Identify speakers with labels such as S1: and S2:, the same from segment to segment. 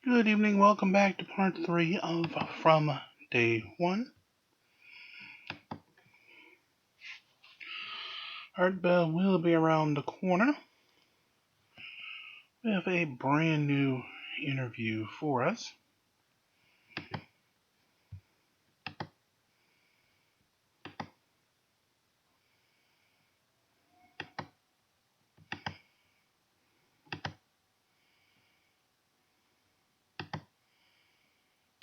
S1: Good evening, welcome back to part 3 of From Day 1. Art Bell will be around the corner. We have a brand new interview for us.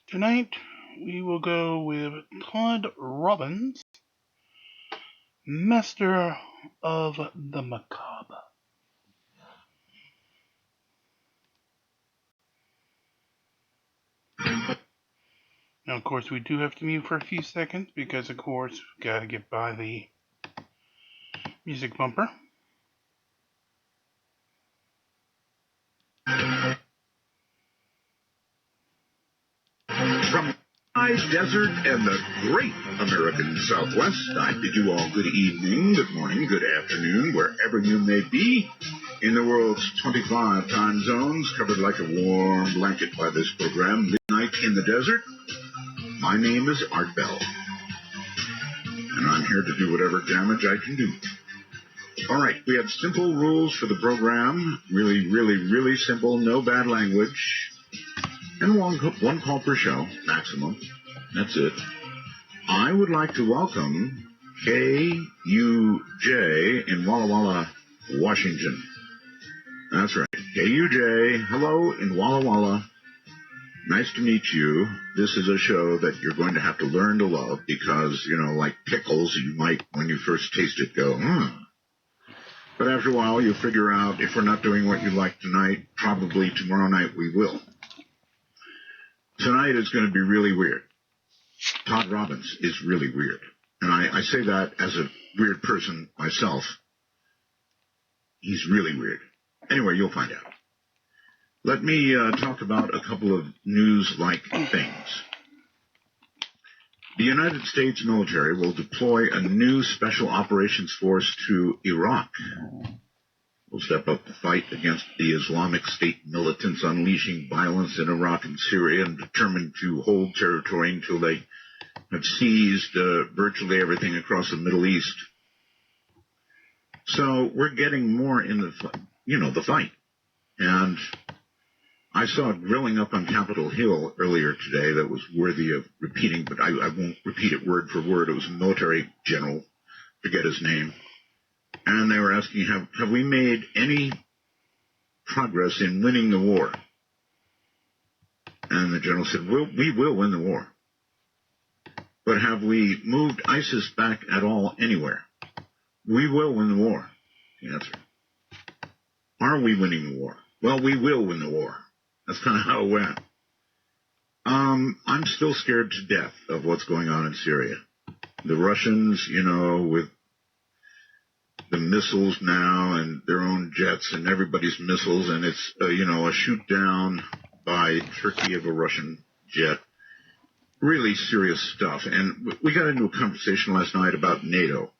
S1: Tonight, we will go with Todd Robbins, Master of the Macabre. Now, of course, we do have to mute for a few seconds because, of course, we've got to get by the music bumper.
S2: From high desert and the great American Southwest, I bid you all good evening, good morning, good afternoon, wherever you may be in the world's 25 time zones, covered like a warm blanket by this program, Midnight in the Desert. My name is Art Bell, and I'm here to do whatever damage I can do. All right, we have simple rules for the program, really simple, no bad language. And one call per show, maximum. That's it. I would like to welcome KUJ in Walla Walla, Washington. That's right. KUJ, hello in Walla Walla. Nice to meet you. This is a show that you're going to have to learn to love because, like pickles, you might, when you first taste it, go, But after a while, you figure out if we're not doing what you like tonight, probably tomorrow night we will. Tonight is going to be really weird. Todd Robbins is really weird. And I say that as a weird person myself. He's really weird. Anyway, you'll find out. Let me talk about a couple of news-like things. The United States military will deploy a new special operations force to Iraq. Will step up to fight against the Islamic State militants unleashing violence in Iraq and Syria and determined to hold territory until they have seized virtually everything across the Middle East. So we're getting more in the fight. And I saw a drilling up on Capitol Hill earlier today that was worthy of repeating, but I won't repeat it word for word. It was a military general, forget his name. And they were asking, have we made any progress in winning the war? And the general said, we will win the war. But have we moved ISIS back at all anywhere? We will win the war. The answer. Are we winning the war? Well, we will win the war. That's kind of how it went. I'm still scared to death of what's going on in Syria. The Russians, with the missiles now and their own jets and everybody's missiles, and it's, a shoot down by Turkey of a Russian jet. Really serious stuff. And we got into a conversation last night about NATO.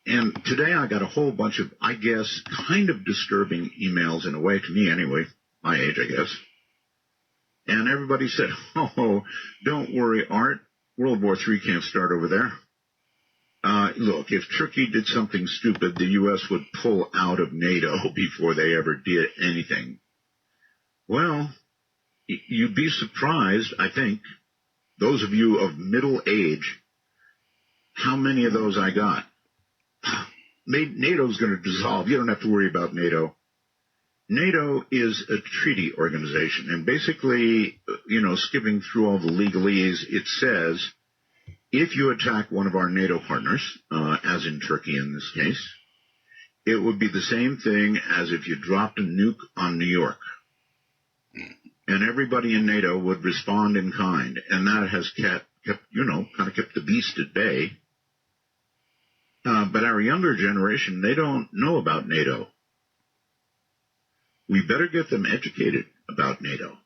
S2: And today I got a whole bunch of, I guess, kind of disturbing emails in a way, to me anyway, my age, I guess. And everybody said, oh, don't worry, Art. World War III can't start over there. Look, if Turkey did something stupid, the U.S. would pull out of NATO before they ever did anything. Well, you'd be surprised, I think, those of you of middle age, how many of those I got. NATO's going to dissolve. You don't have to worry about NATO. NATO is a treaty organization, and basically, skipping through all the legalese, it says, if you attack one of our NATO partners, as in Turkey in this case, it would be the same thing as if you dropped a nuke on New York. And everybody in NATO would respond in kind, and that has kept the beast at bay. But our younger generation, they don't know about NATO. We better get them educated about NATO.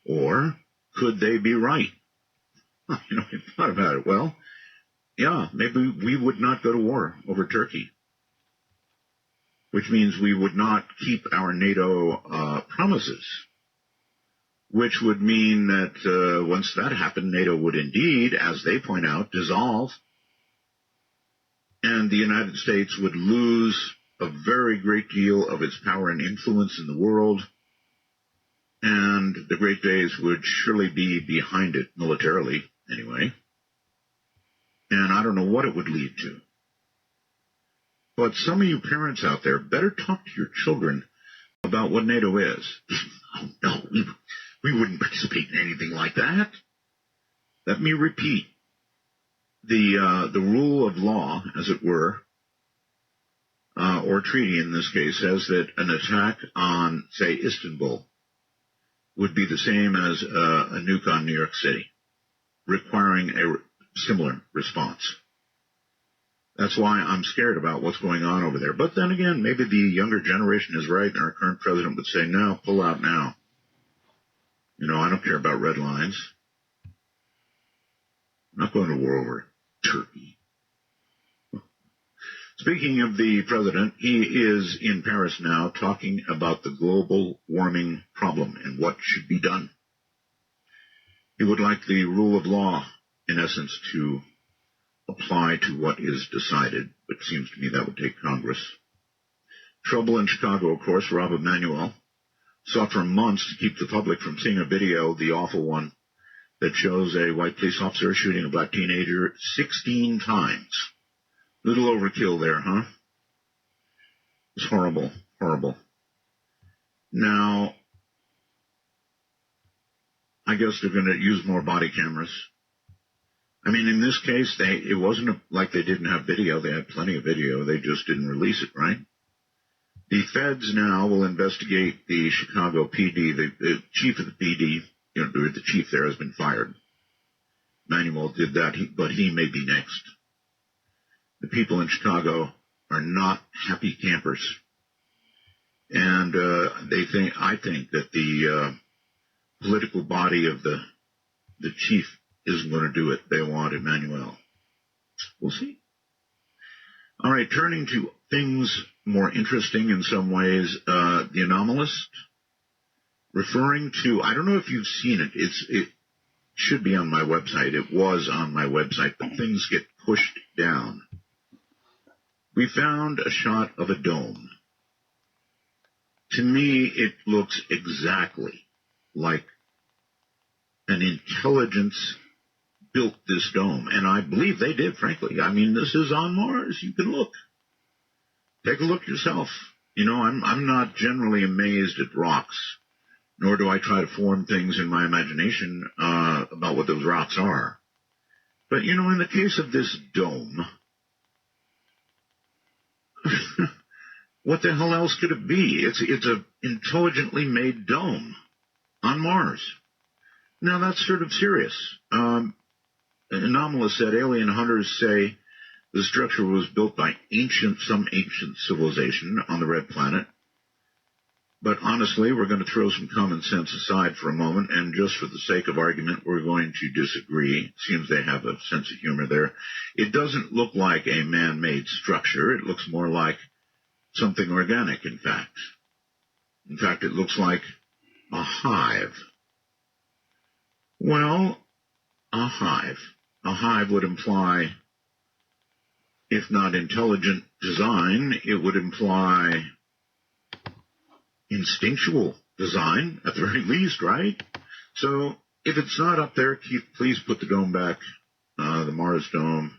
S2: Or could they be right? I thought about it. Well, yeah, maybe we would not go to war over Turkey. which means we would not keep our NATO promises, which would mean that once that happened, NATO would indeed, as they point out, dissolve, and the United States would lose a very great deal of its power and influence in the world, and the great days would surely be behind it, militarily anyway. And I don't know what it would lead to. But some of you parents out there better talk to your children about what NATO is. Oh, no, we wouldn't participate in anything like that. Let me repeat. The rule of law, as it were, or treaty in this case, says that an attack on, say, Istanbul would be the same as a nuke on New York City, requiring a similar response. That's why I'm scared about what's going on over there. But then again, maybe the younger generation is right, and our current president would say, no, pull out now. You know, I don't care about red lines. I'm not going to war over Turkey. Speaking of the president, he is in Paris now talking about the global warming problem and what should be done. He would like the rule of law, in essence, to apply to what is decided, but it seems to me that would take Congress. Trouble in Chicago, of course. Rob Emanuel sought for months to keep the public from seeing a video, the awful one, that shows a white police officer shooting a black teenager 16 times. Little overkill there, huh? It's horrible, horrible. Now, I guess they're going to use more body cameras. I mean, in this case, it wasn't like they didn't have video. They had plenty of video. They just didn't release it, right? The feds now will investigate the Chicago PD. The chief of the PD, the chief there has been fired. Manuel did that, but he may be next. The people in Chicago are not happy campers. And I think that the political body of the chief isn't going to do it. They want Emmanuel. We'll see. All right, turning to things more interesting in some ways, the Anomalist, referring to, I don't know if you've seen it. It should be on my website. It was on my website, but things get pushed down. We found a shot of a dome. To me, it looks exactly like an intelligence built this dome, and I believe they did, frankly. I mean, this is on Mars. You can look. Take a look yourself. You know, I'm not generally amazed at rocks, nor do I try to form things in my imagination about what those rocks are. But, you know, in the case of this dome, what the hell else could it be? It's an intelligently made dome on Mars. Now, that's sort of serious. Anomalist said alien hunters say the structure was built by some ancient civilization on the Red Planet. But honestly, we're going to throw some common sense aside for a moment, and just for the sake of argument, we're going to disagree. It seems they have a sense of humor there. It doesn't look like a man-made structure. It looks more like something organic, in fact. In fact, it looks like a hive. Well, a hive. A hive would imply, if not intelligent design, it would imply instinctual design, at the very least, right? So, if it's not up there, Keith, please put the dome back, the Mars dome.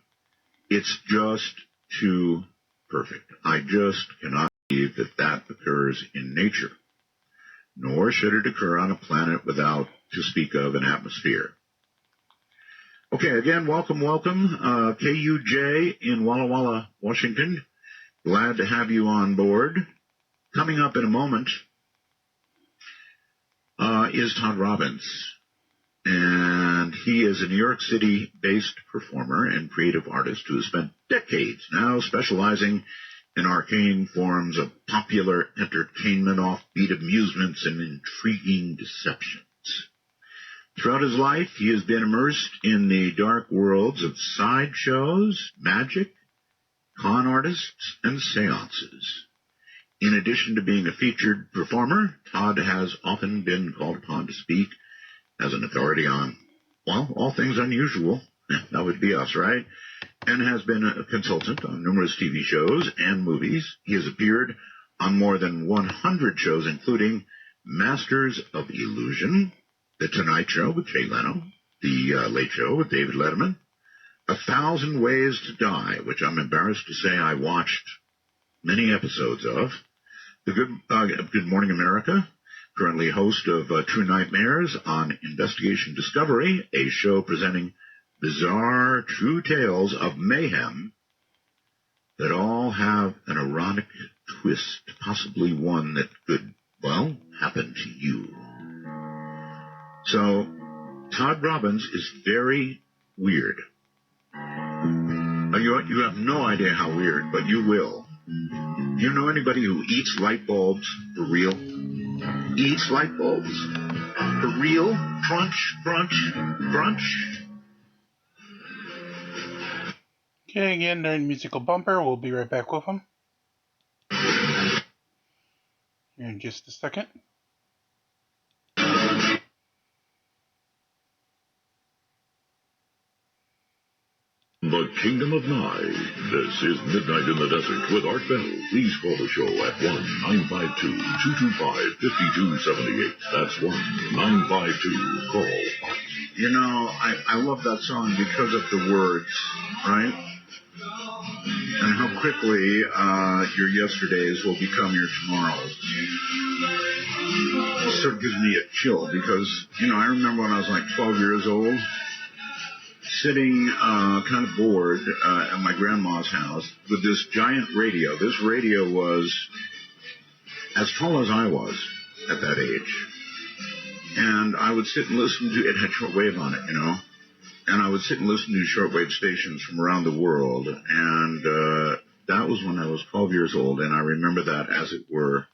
S2: It's just too perfect. I just cannot believe that that occurs in nature. Nor should it occur on a planet without, to speak of, an atmosphere. Okay, again, welcome. KUJ in Walla Walla, Washington. Glad to have you on board. Coming up in a moment is Todd Robbins. And he is a New York City-based performer and creative artist who has spent decades now specializing in arcane forms of popular entertainment, offbeat amusements, and intriguing deceptions. Throughout his life, he has been immersed in the dark worlds of sideshows, magic, con artists, and seances. In addition to being a featured performer, Todd has often been called upon to speak as an authority on, well, all things unusual. Yeah, that would be us, right? And has been a consultant on numerous TV shows and movies. He has appeared on more than 100 shows, including Masters of Illusion, The Tonight Show with Jay Leno, The Late Show with David Letterman, 1,000 Ways to Die, which I'm embarrassed to say I watched many episodes of, The Good Morning America, currently host of True Nightmares on Investigation Discovery, a show presenting bizarre true tales of mayhem that all have an erotic twist, possibly one that could, well, happen to you. So, Todd Robbins is very weird. You have no idea how weird, but you will. Do you know anybody who eats light bulbs for real? Eats light bulbs for real? Crunch, crunch, crunch.
S1: Okay, again, during musical bumper, we'll be right back with them. Here in just a second.
S3: The Kingdom of Nye. This is Midnight in the Desert with Art Bell. Please call the show at 1-952-225-5278. That's 1-952-CALL.
S2: You know, I love that song because of the words, right? And how quickly your yesterdays will become your tomorrows. It sort of gives me a chill because, you know, I remember when I was like 12 years old, sitting kind of bored at my grandma's house with this giant radio. This radio was as tall as I was at that age. And I would sit and listen to, it had shortwave on it, you know. And I would sit and listen to shortwave stations from around the world. And that was when I was 12 years old. And I remember that as it were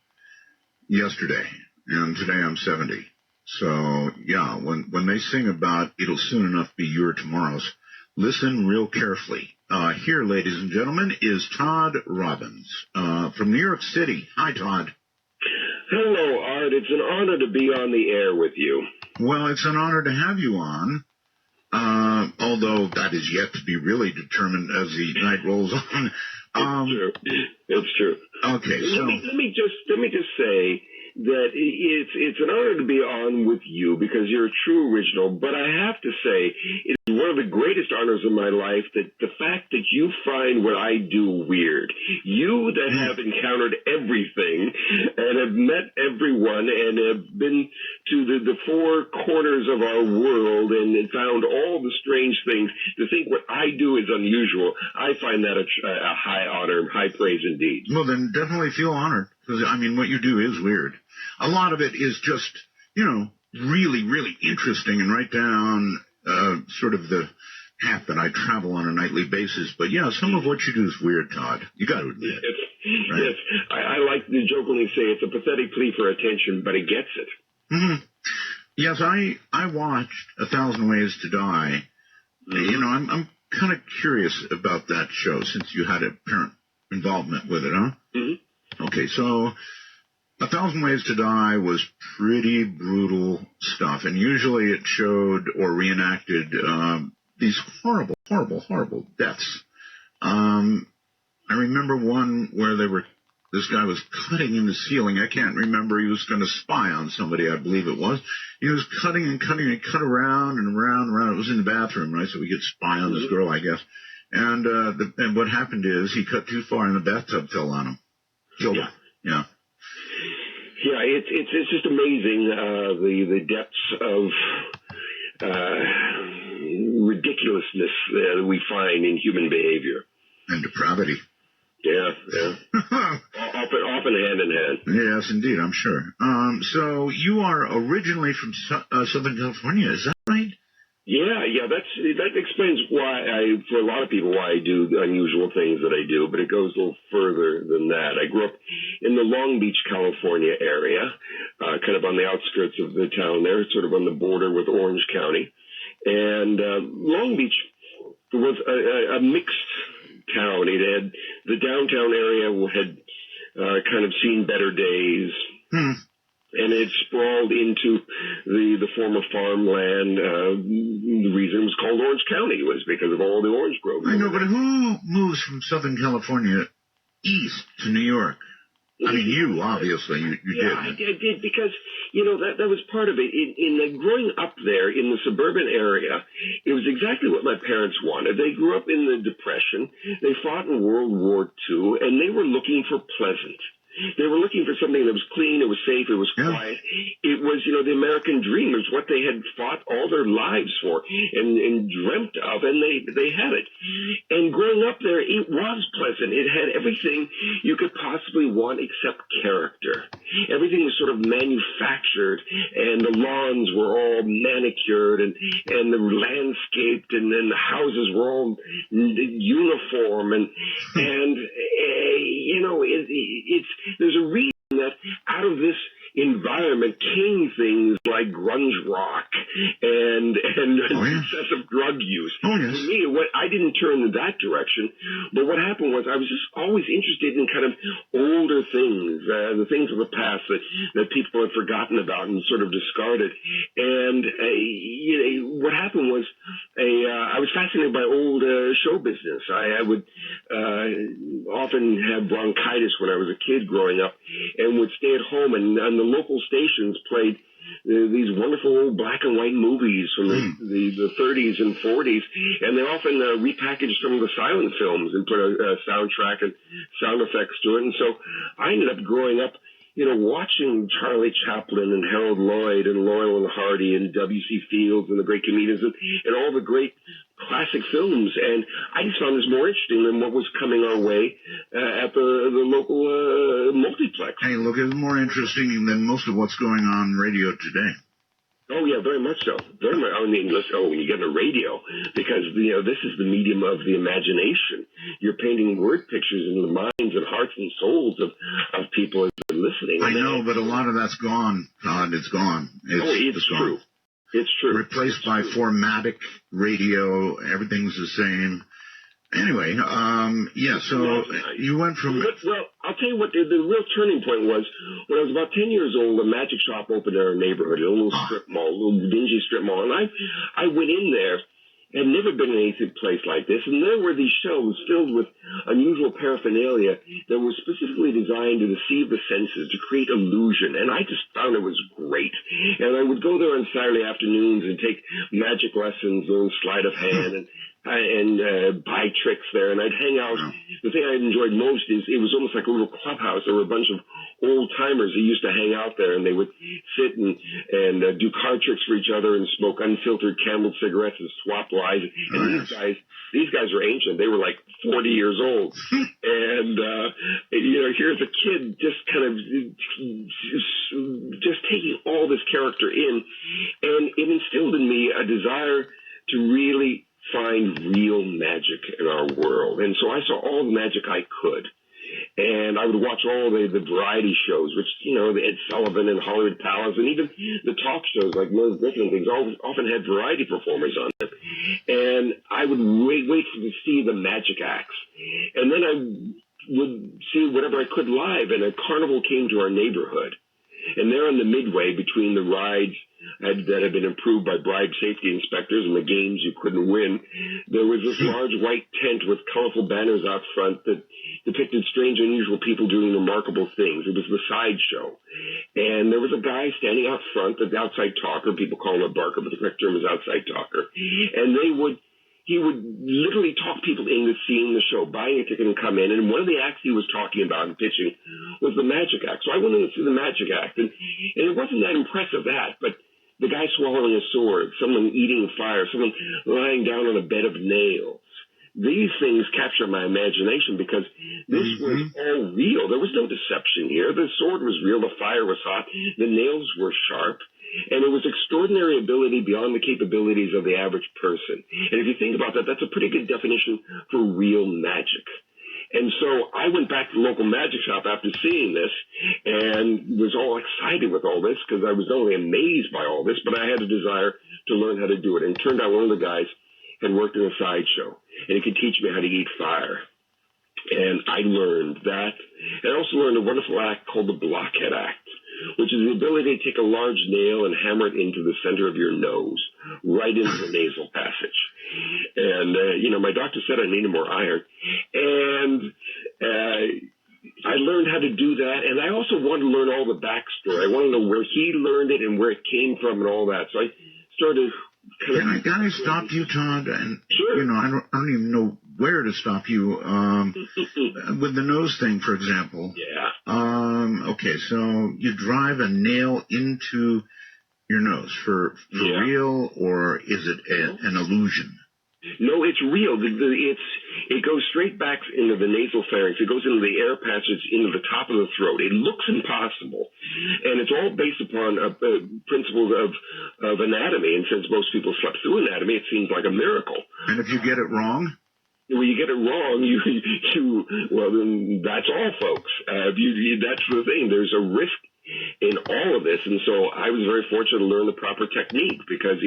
S2: yesterday. And today I'm 70. So, yeah, when they sing about it'll soon enough be your tomorrows, listen real carefully. Here, ladies and gentlemen, is Todd Robbins from New York City. Hi, Todd.
S4: Hello, Art. It's an honor to be on the air with you.
S2: Well, it's an honor to have you on, although that is yet to be really determined as the night rolls on.
S4: It's true.
S2: Okay, so
S4: let me just say that it's an honor to be on with you because you're a true original, but I have to say it's one of the greatest honors of my life that the fact that you find what I do weird. You that have encountered everything and have met everyone and have been to the four corners of our world and found all the strange things, to think what I do is unusual, I find that a high honor, high praise indeed.
S2: Well, then definitely feel honored because, I mean, what you do is weird. A lot of it is just, you know, really, really interesting and right down sort of the path that I travel on a nightly basis. But, yeah, some of what you do is weird, Todd. You got to admit.
S4: Right? Yes. I like to jokingly say it's a pathetic plea for attention, but it gets it.
S2: Mm-hmm. Yes, I watched 1,000 Ways to Die. Mm-hmm. You know, I'm kind of curious about that show since you had a parent involvement with it, huh? Mm-hmm. Okay, so 1,000 Ways to Die was pretty brutal stuff, and usually it showed or reenacted these horrible, horrible, horrible deaths. I remember one where this guy was cutting in the ceiling. I can't remember. He was going to spy on somebody, I believe it was. He was cutting and cutting and cut around and around and around. It was in the bathroom, right? So we could spy on this girl, I guess. And and what happened is he cut too far and the bathtub fell on him. Killed him. Yeah.
S4: Yeah, it's just amazing the depths of ridiculousness that we find in human behavior
S2: and depravity.
S4: Yeah. Often hand in hand.
S2: Yes, indeed, I'm sure. So you are originally from Southern California, is that right?
S4: Yeah, that explains why for a lot of people, why I do the unusual things that I do, but it goes a little further than that. I grew up in the Long Beach, California area, kind of on the outskirts of the town there, sort of on the border with Orange County. And Long Beach was a mixed town. It had, the downtown area had kind of seen better days. And it sprawled into the former farmland. The reason it was called Orange County was because of all the orange groves.
S2: I know, but who moves from Southern California east to New York? I mean, you, obviously, you did.
S4: I did because, that was part of it. In growing up there in the suburban area, it was exactly what my parents wanted. They grew up in the Depression. They fought in World War II, and they were looking for pleasant. They were looking for something that was clean, it was safe, it was quiet. It was, the American dream. It was what they had fought all their lives for and dreamt of, and they had it. And growing up there, it was pleasant. It had everything you could possibly want except character. Everything was sort of manufactured, and the lawns were all manicured, and the landscaped, and then the houses were all uniform, there's a reason that out of this environment came things like grunge rock and excessive drug use. For me, I didn't turn in that direction, but what happened was I was just always interested in kind of older things, the things of the past that people had forgotten about and sort of discarded. And what happened was I was fascinated by old show business. I would often have bronchitis when I was a kid growing up and would stay at home, and the local stations played these wonderful old black and white movies from the 30s and 40s, and they often repackaged some of the silent films and put a soundtrack and sound effects to it. And so I ended up growing up, watching Charlie Chaplin and Harold Lloyd and Laurel and Hardy and W.C. Fields and the great comedians and all the great classic films. And I just found this more interesting than what was coming our way at the local multiplex.
S2: Hey, look, it's more interesting than most of what's going on radio today.
S4: Oh, yeah, very much so. Very much. I mean, listen, when you get on the radio, because, this is the medium of the imagination. You're painting word pictures in the minds and hearts and souls of people as they're listening.
S2: I know, but a lot of that's gone, Todd. It's gone.
S4: It's true. It's true.
S2: Replaced by formatic radio. Everything's the same. Anyway, so you went from...
S4: Well, I'll tell you what, the real turning point was when I was about 10 years old. A magic shop opened in our neighborhood, a little strip mall, a little dingy strip mall, and I went in there. Had never been in any place like this, and there were these shelves filled with unusual paraphernalia that were specifically designed to deceive the senses, to create illusion, and I just found it was great. And I would go there on Saturday afternoons and take magic lessons, learn sleight of hand, and buy tricks there, and I'd hang out. The thing I enjoyed most is it was almost like a little clubhouse. There were a bunch of old-timers who used to hang out there, and they would sit and do card tricks for each other and smoke unfiltered Camel cigarettes and swap lies. And these guys were ancient. They were like 40 years old. And, here's a kid just kind of just taking all this character in, and it instilled in me a desire to really find real magic in our world. And so I saw all the magic I could. And I would watch all the variety shows, which, the Ed Sullivan and Hollywood Palace, and even the talk shows like Merv Griffin and things often had variety performers on them. And I would wait to see the magic acts. And then I would see whatever I could live, and a carnival came to our neighborhood. And there on the midway between the rides that had been improved by bribe safety inspectors and the games you couldn't win, there was this large white tent with colorful banners out front that depicted strange, unusual people doing remarkable things. It was the sideshow. And there was a guy standing out front, the outside talker. People call him a barker, but the correct term is outside talker. And he would literally talk people into seeing the show, buying a ticket and come in. And one of the acts he was talking about and pitching was the magic act. So I went in to see the magic act, and it wasn't that impressive, but the guy swallowing a sword, someone eating fire, someone lying down on a bed of nails. These things captured my imagination because this was all real. There was no deception here. The sword was real. The fire was hot. The nails were sharp. And it was extraordinary ability beyond the capabilities of the average person. And if you think about that, that's a pretty good definition for real magic. And so I went back to the local magic shop after seeing this and was all excited with all this because I was not only amazed by all this, but I had a desire to learn how to do it. And it turned out one of the guys had worked in a sideshow, and he could teach me how to eat fire. And I learned that, And I also learned a wonderful act called the Blockhead Act, which is the ability to take a large nail and hammer it into the center of your nose, right into the nasal passage. And, my doctor said I needed more iron. And I learned how to do that. And I also wanted to learn all the backstory. I wanted to know where he learned it and where it came from and all that. So I started
S2: Can I stop you, Todd? And,
S4: sure.
S2: I don't even know where to stop you. With the nose thing, for example.
S4: Yeah.
S2: Okay, so you drive a nail into your nose for real, or is it an illusion?
S4: No, it's real. It goes straight back into the nasal pharynx. It goes into the air passage, into the top of the throat. It looks impossible, and it's all based upon principles of anatomy. And since most people slept through anatomy, it seems like a miracle.
S2: And if you get it wrong?
S4: When you get it wrong, well, then that's all, folks. That's the thing. There's a risk in all of this, and so I was very fortunate to learn the proper technique, because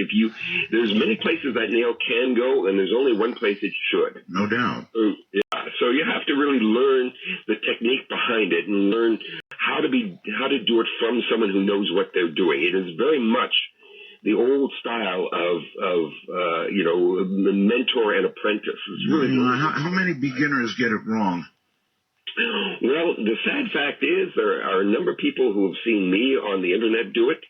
S4: there's many places that nail can go, and there's only one place it should.
S2: No doubt.
S4: So you have to really learn the technique behind it and learn how to do it from someone who knows what they're doing. It is very much the old style of the mentor and apprentice. It's really
S2: how many beginners get it wrong?
S4: Well, the sad fact is there are a number of people who have seen me on the internet do it,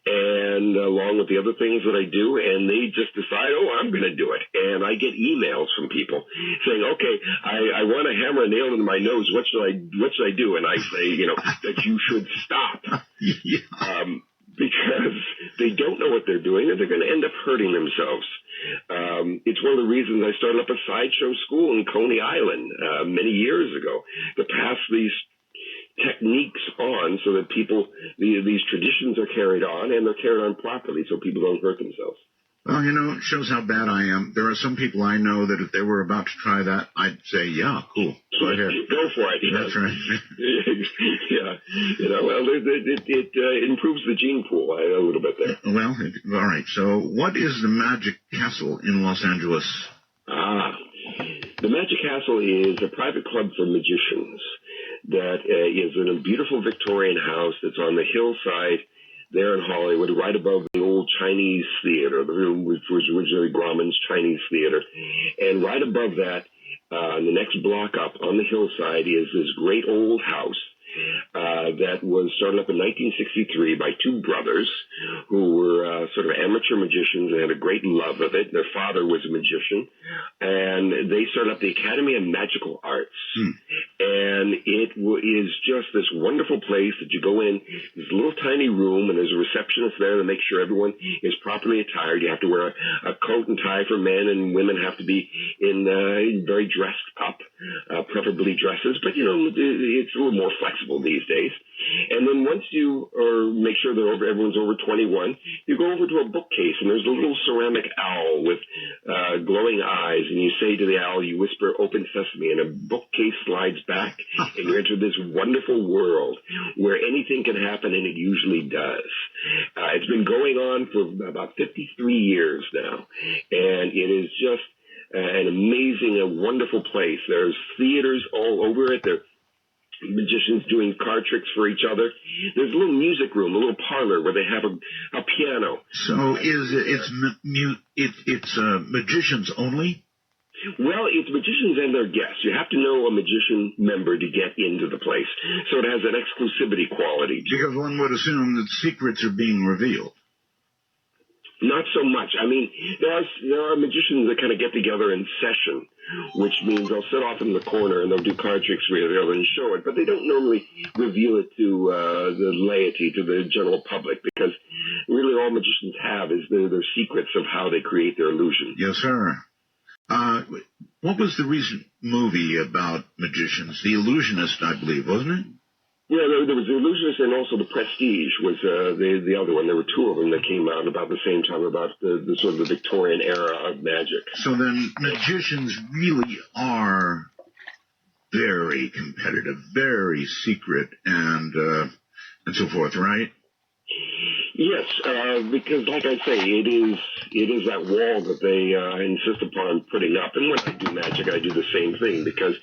S4: and along with the other things that I do, and they just decide, I'm going to do it. And I get emails from people saying, okay, I want to hammer a nail into my nose. What should I do? And I say, that you should stop. Because they don't know what they're doing, and they're going to end up hurting themselves. It's one of the reasons I started up a sideshow school in Coney Island many years ago to pass these techniques on so that these traditions are carried on, and they're carried on properly so people don't hurt themselves.
S2: Well, it shows how bad I am. There are some people I know that if they were about to try that, I'd say, yeah, cool. Go ahead.
S4: Go for it.
S2: That's right.
S4: Yeah. Well, it improves the gene pool a little bit there.
S2: Well, all right. So what is the Magic Castle in Los Angeles?
S4: The Magic Castle is a private club for magicians that is in a beautiful Victorian house that's on the hillside there in Hollywood, right above the old Chinese theater, which was originally Grauman's Chinese theater. And right above that, the next block up on the hillside, is this great old house that was started up in 1963 by two brothers who were sort of amateur magicians and had a great love of it. Their father was a magician, and they started up the Academy of Magical Arts. And it is just this wonderful place that you go in, this little tiny room, and there's a receptionist there to make sure everyone is properly attired. You have to wear a coat and tie for men, and women have to be in very dressed up, preferably dresses. But, it's a little more flexible these days. And then once you make sure that everyone's over 21, you go over to a bookcase, and there's a little ceramic owl with glowing eyes, and you say to the owl, you whisper, "Open sesame," and a bookcase slides back, and you enter this wonderful world where anything can happen, and it usually does. It's been going on for about 53 years now, and it is just an amazing, a wonderful place. There's theaters all over it. There are magicians doing card tricks for each other. There's a little music room, a little parlor where they have a piano.
S2: So it's magicians only?
S4: Well, it's magicians and their guests. You have to know a magician member to get into the place. So it has an exclusivity quality.
S2: Because one would assume that secrets are being revealed.
S4: Not so much. I mean, there are magicians that kind of get together in session, which means they'll sit off in the corner and they'll do card tricks for each other and show it, but they don't normally reveal it to the laity, to the general public, because really all magicians have is their secrets of how they create their illusion.
S2: Yes, sir. What was the recent movie about magicians? The Illusionist, I believe, wasn't it?
S4: Yeah, there was the Illusionist, and also the Prestige was the other one. There were two of them that came out about the same time, about the sort of the Victorian era of magic.
S2: So then magicians really are very competitive, very secret, and so forth, right?
S4: Yes, because like I say, it is that wall that they insist upon putting up. And when I do magic, I do the same thing, because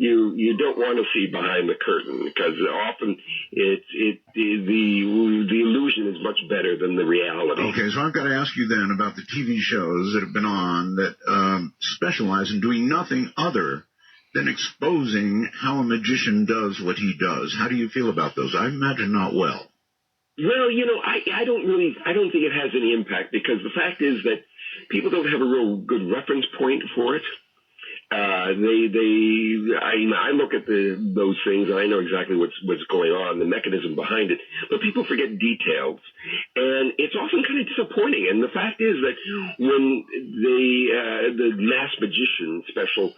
S4: you don't want to see behind the curtain, because often the illusion is much better than the reality.
S2: Okay, so I've got to ask you then about the TV shows that have been on that specialize in doing nothing other than exposing how a magician does what he does. How do you feel about those? I imagine not well.
S4: Well, I don't think it has any impact, because the fact is that people don't have a real good reference point for it. I look at those things and I know exactly what's going on, the mechanism behind it, but people forget details, and it's often kind of disappointing. And the fact is that when the Masked Magician special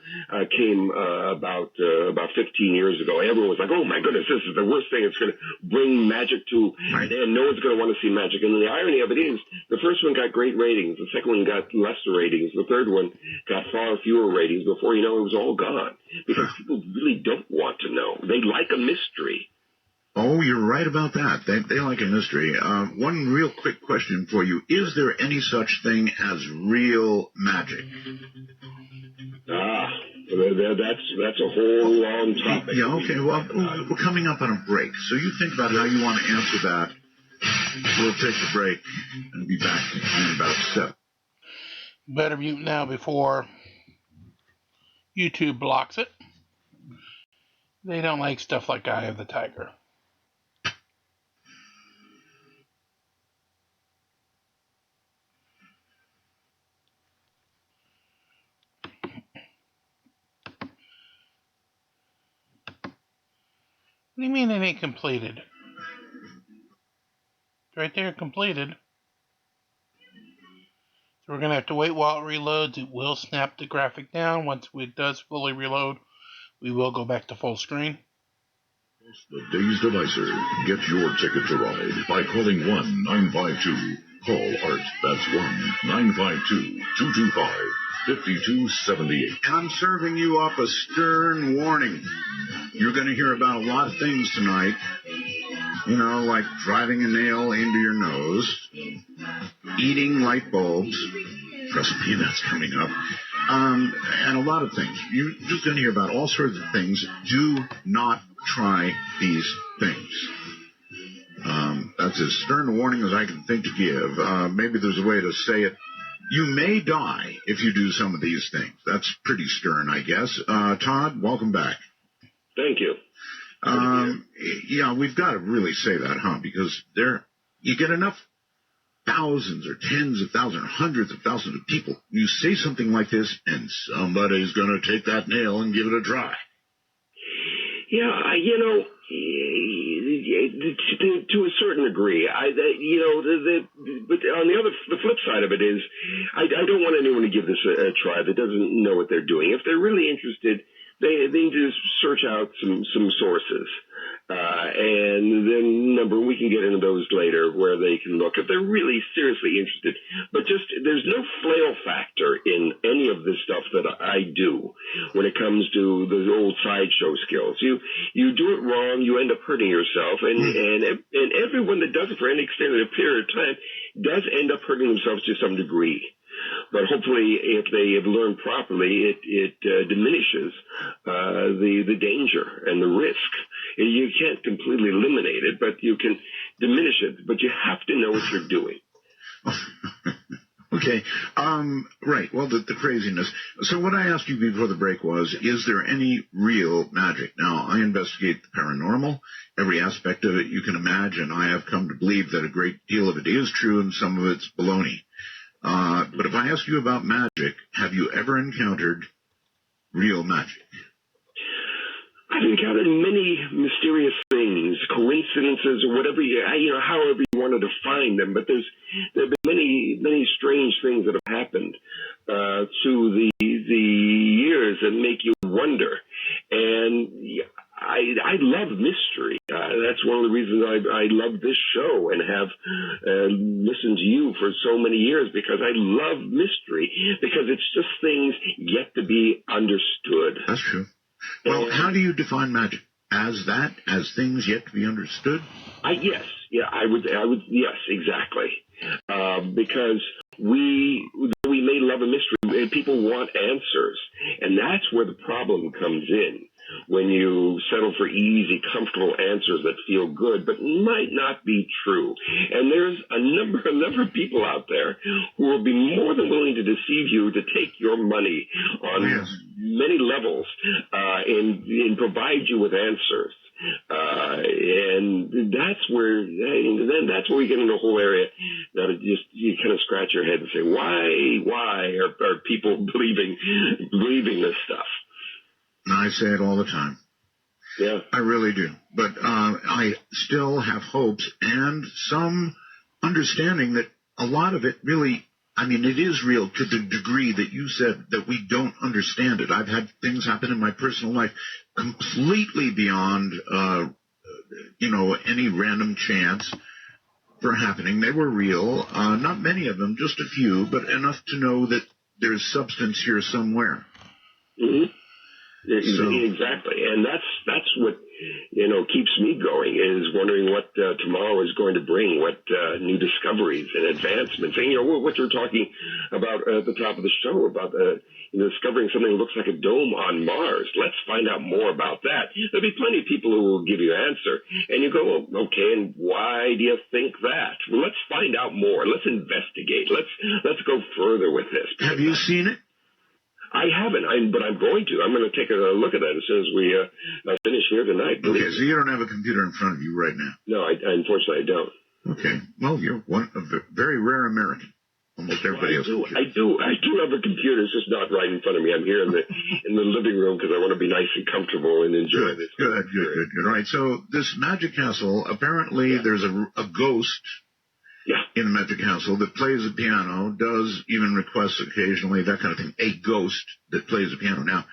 S4: came about 15 years ago, everyone was like, "Oh my goodness, this is the worst thing. It's going to bring magic to," and no one's going to want to see magic. And the irony of it is, the first one got great ratings, the second one got lesser ratings, the third one got far fewer ratings. Before you know, it was all gone, because people really don't want to know. They like a mystery.
S2: Oh, you're right about that. They like a mystery. One real quick question for you. Is there any such thing as real magic?
S4: That's a whole long topic.
S2: Yeah, okay. Well, we're coming up on a break, so you think about how you want to answer that. We'll take the break and be back in about 7.
S1: Better mute now before YouTube blocks it. They don't like stuff like Eye of the Tiger. What do you mean it ain't completed? It's right there, completed. So we're going to have to wait while it reloads. It will snap the graphic down. Once it does fully reload, we will go back to full screen.
S3: The Dazed Devicer. Get your ticket to ride by calling 1-952. Call Art. That's 1-952-225-5278.
S2: And I'm serving you up a stern warning. You're going to hear about a lot of things tonight. You know, like driving a nail into your nose, eating light bulbs. Trust me, that's coming up. And a lot of things. You're just going to hear about all sorts of things. Do not try these things. That's as stern a warning as I can think to give. Maybe there's a way to say it. You may die if you do some of these things. That's pretty stern, I guess. Todd, welcome back.
S4: Thank you.
S2: Yeah, we've got to really say that, huh? Because you get enough thousands or tens of thousands or hundreds of thousands of people. You say something like this, and somebody's going to take that nail and give it a try.
S4: Yeah, to a certain degree, but on the flip side of it is, I don't want anyone to give this a try that doesn't know what they're doing. If they're really interested, they need to search out some sources, and then we can get into those later, where they can look if they're really seriously interested. But just there's no flail factor in any of this stuff that I do when it comes to the old sideshow skills. You do it wrong, you end up hurting yourself, and everyone that does it for any extended period of time does end up hurting themselves to some degree. But hopefully, if they have learned properly, it diminishes the danger and the risk. You can't completely eliminate it, but you can diminish it. But you have to know what you're doing.
S2: Okay. Right. Well, the craziness. So what I asked you before the break was, is there any real magic? Now, I investigate the paranormal, every aspect of it you can imagine. I have come to believe that a great deal of it is true and some of it's baloney. But if I ask you about magic, have you ever encountered real magic?
S4: I've encountered many mysterious things, coincidences, or whatever however you want to define them. But there have been many strange things that have happened through the years that make you wonder. And I love mystery. That's one of the reasons I love this show and have listened to you for so many years, because I love mystery, because it's just things yet to be understood.
S2: That's true. Well, how do you define magic? As that? As things yet to be understood?
S4: Yes. Yeah, I would. Yes, exactly. Because we may love a mystery, and people want answers, and that's where the problem comes in. when you settle for easy, comfortable answers that feel good, but might not be true. And there's a number of people out there who will be more than willing to deceive you to take your money on many levels, and provide you with answers. And that's where we get into a whole area that you kind of scratch your head and say, why are people believing this stuff?
S2: I say it all the time.
S4: Yeah,
S2: I really do. But I still have hopes and some understanding that a lot of it really, I mean, it is real to the degree that you said that we don't understand it. I've had things happen in my personal life completely beyond, any random chance for happening. They were real. Not many of them, just a few, but enough to know that there's substance here somewhere.
S4: Mm-hmm.
S2: So,
S4: exactly, and that's what keeps me going, is wondering what tomorrow is going to bring, what new discoveries and advancements. And what you're talking about at the top of the show about discovering something that looks like a dome on Mars. Let's find out more about that. There'll be plenty of people who will give you an answer, and you go, okay, and why do you think that? Well, let's find out more. Let's investigate. Let's go further with this.
S2: Have you seen it?
S4: I haven't, but I'm going to. I'm going to take a look at that as soon as we finish here tonight.
S2: Okay, so you don't have a computer in front of you right now?
S4: No, unfortunately I don't.
S2: Okay. Well, you're a very rare American. Almost everybody else.
S4: I do have a computer. It's just not right in front of me. I'm here in the living room because I want to be nice and comfortable and enjoy this.
S2: Good. All right. So this Magic Castle, apparently there's a ghost in the Magic Castle that plays the piano, does even request occasionally, that kind of thing, a ghost that plays the piano. Now,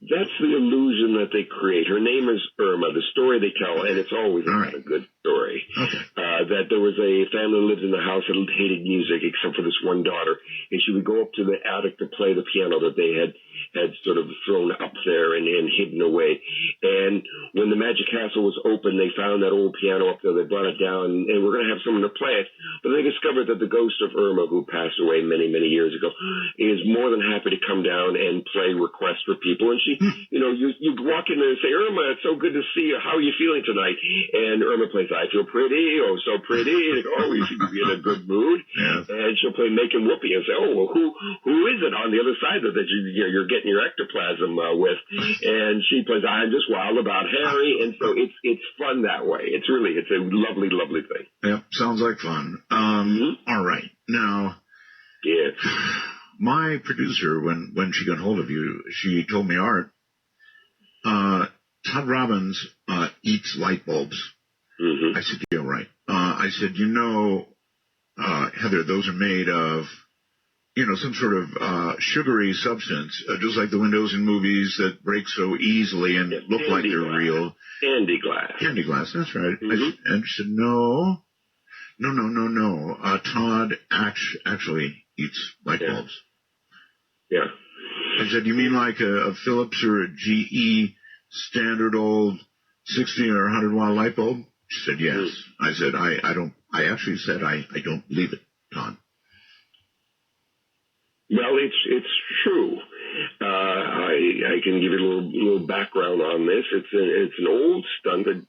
S4: that's the illusion that they create. Her name is Irma. The story they tell, and it's always a good story, that there was a family who lived in the house that hated music except for this one daughter, and she would go up to the attic to play the piano that they had sort of thrown up there and hidden away. And when the Magic Castle was open, they found that old piano up there. They brought it down, and we're going to have someone to play it. But they discovered that the ghost of Irma, who passed away many, many years ago, is more than happy to come down and play requests for people. And she, you walk in there and say, Irma, it's so good to see you. How are you feeling tonight? And Irma plays, I feel pretty, oh, so pretty. And, oh, you seem to be in a good mood.
S2: Yeah.
S4: And she'll play Making Whoopee and say, oh, well, who is it on the other side that you're getting your ectoplasm with? And she plays, I'm just wild about Harry. And so it's fun that way. It's a lovely, lovely thing.
S2: Yep, sounds like fun. All right. Now, my producer, when she got hold of you, she told me, Art, Todd Robbins eats light bulbs. I said, yeah, right. I said, Heather, those are made of, some sort of sugary substance, just like the windows in movies that break so easily and look like they're real.
S4: Candy glass.
S2: Candy glass, that's right. And she said, no. Todd actually eats light bulbs.
S4: Yeah.
S2: I said, you mean like a Philips or a GE standard old 60 or 100 watt light bulb? She said, yes. I said, I actually said, I don't believe it, Todd.
S4: Well, it's true. I can give you a little background on this. It's an old stunt that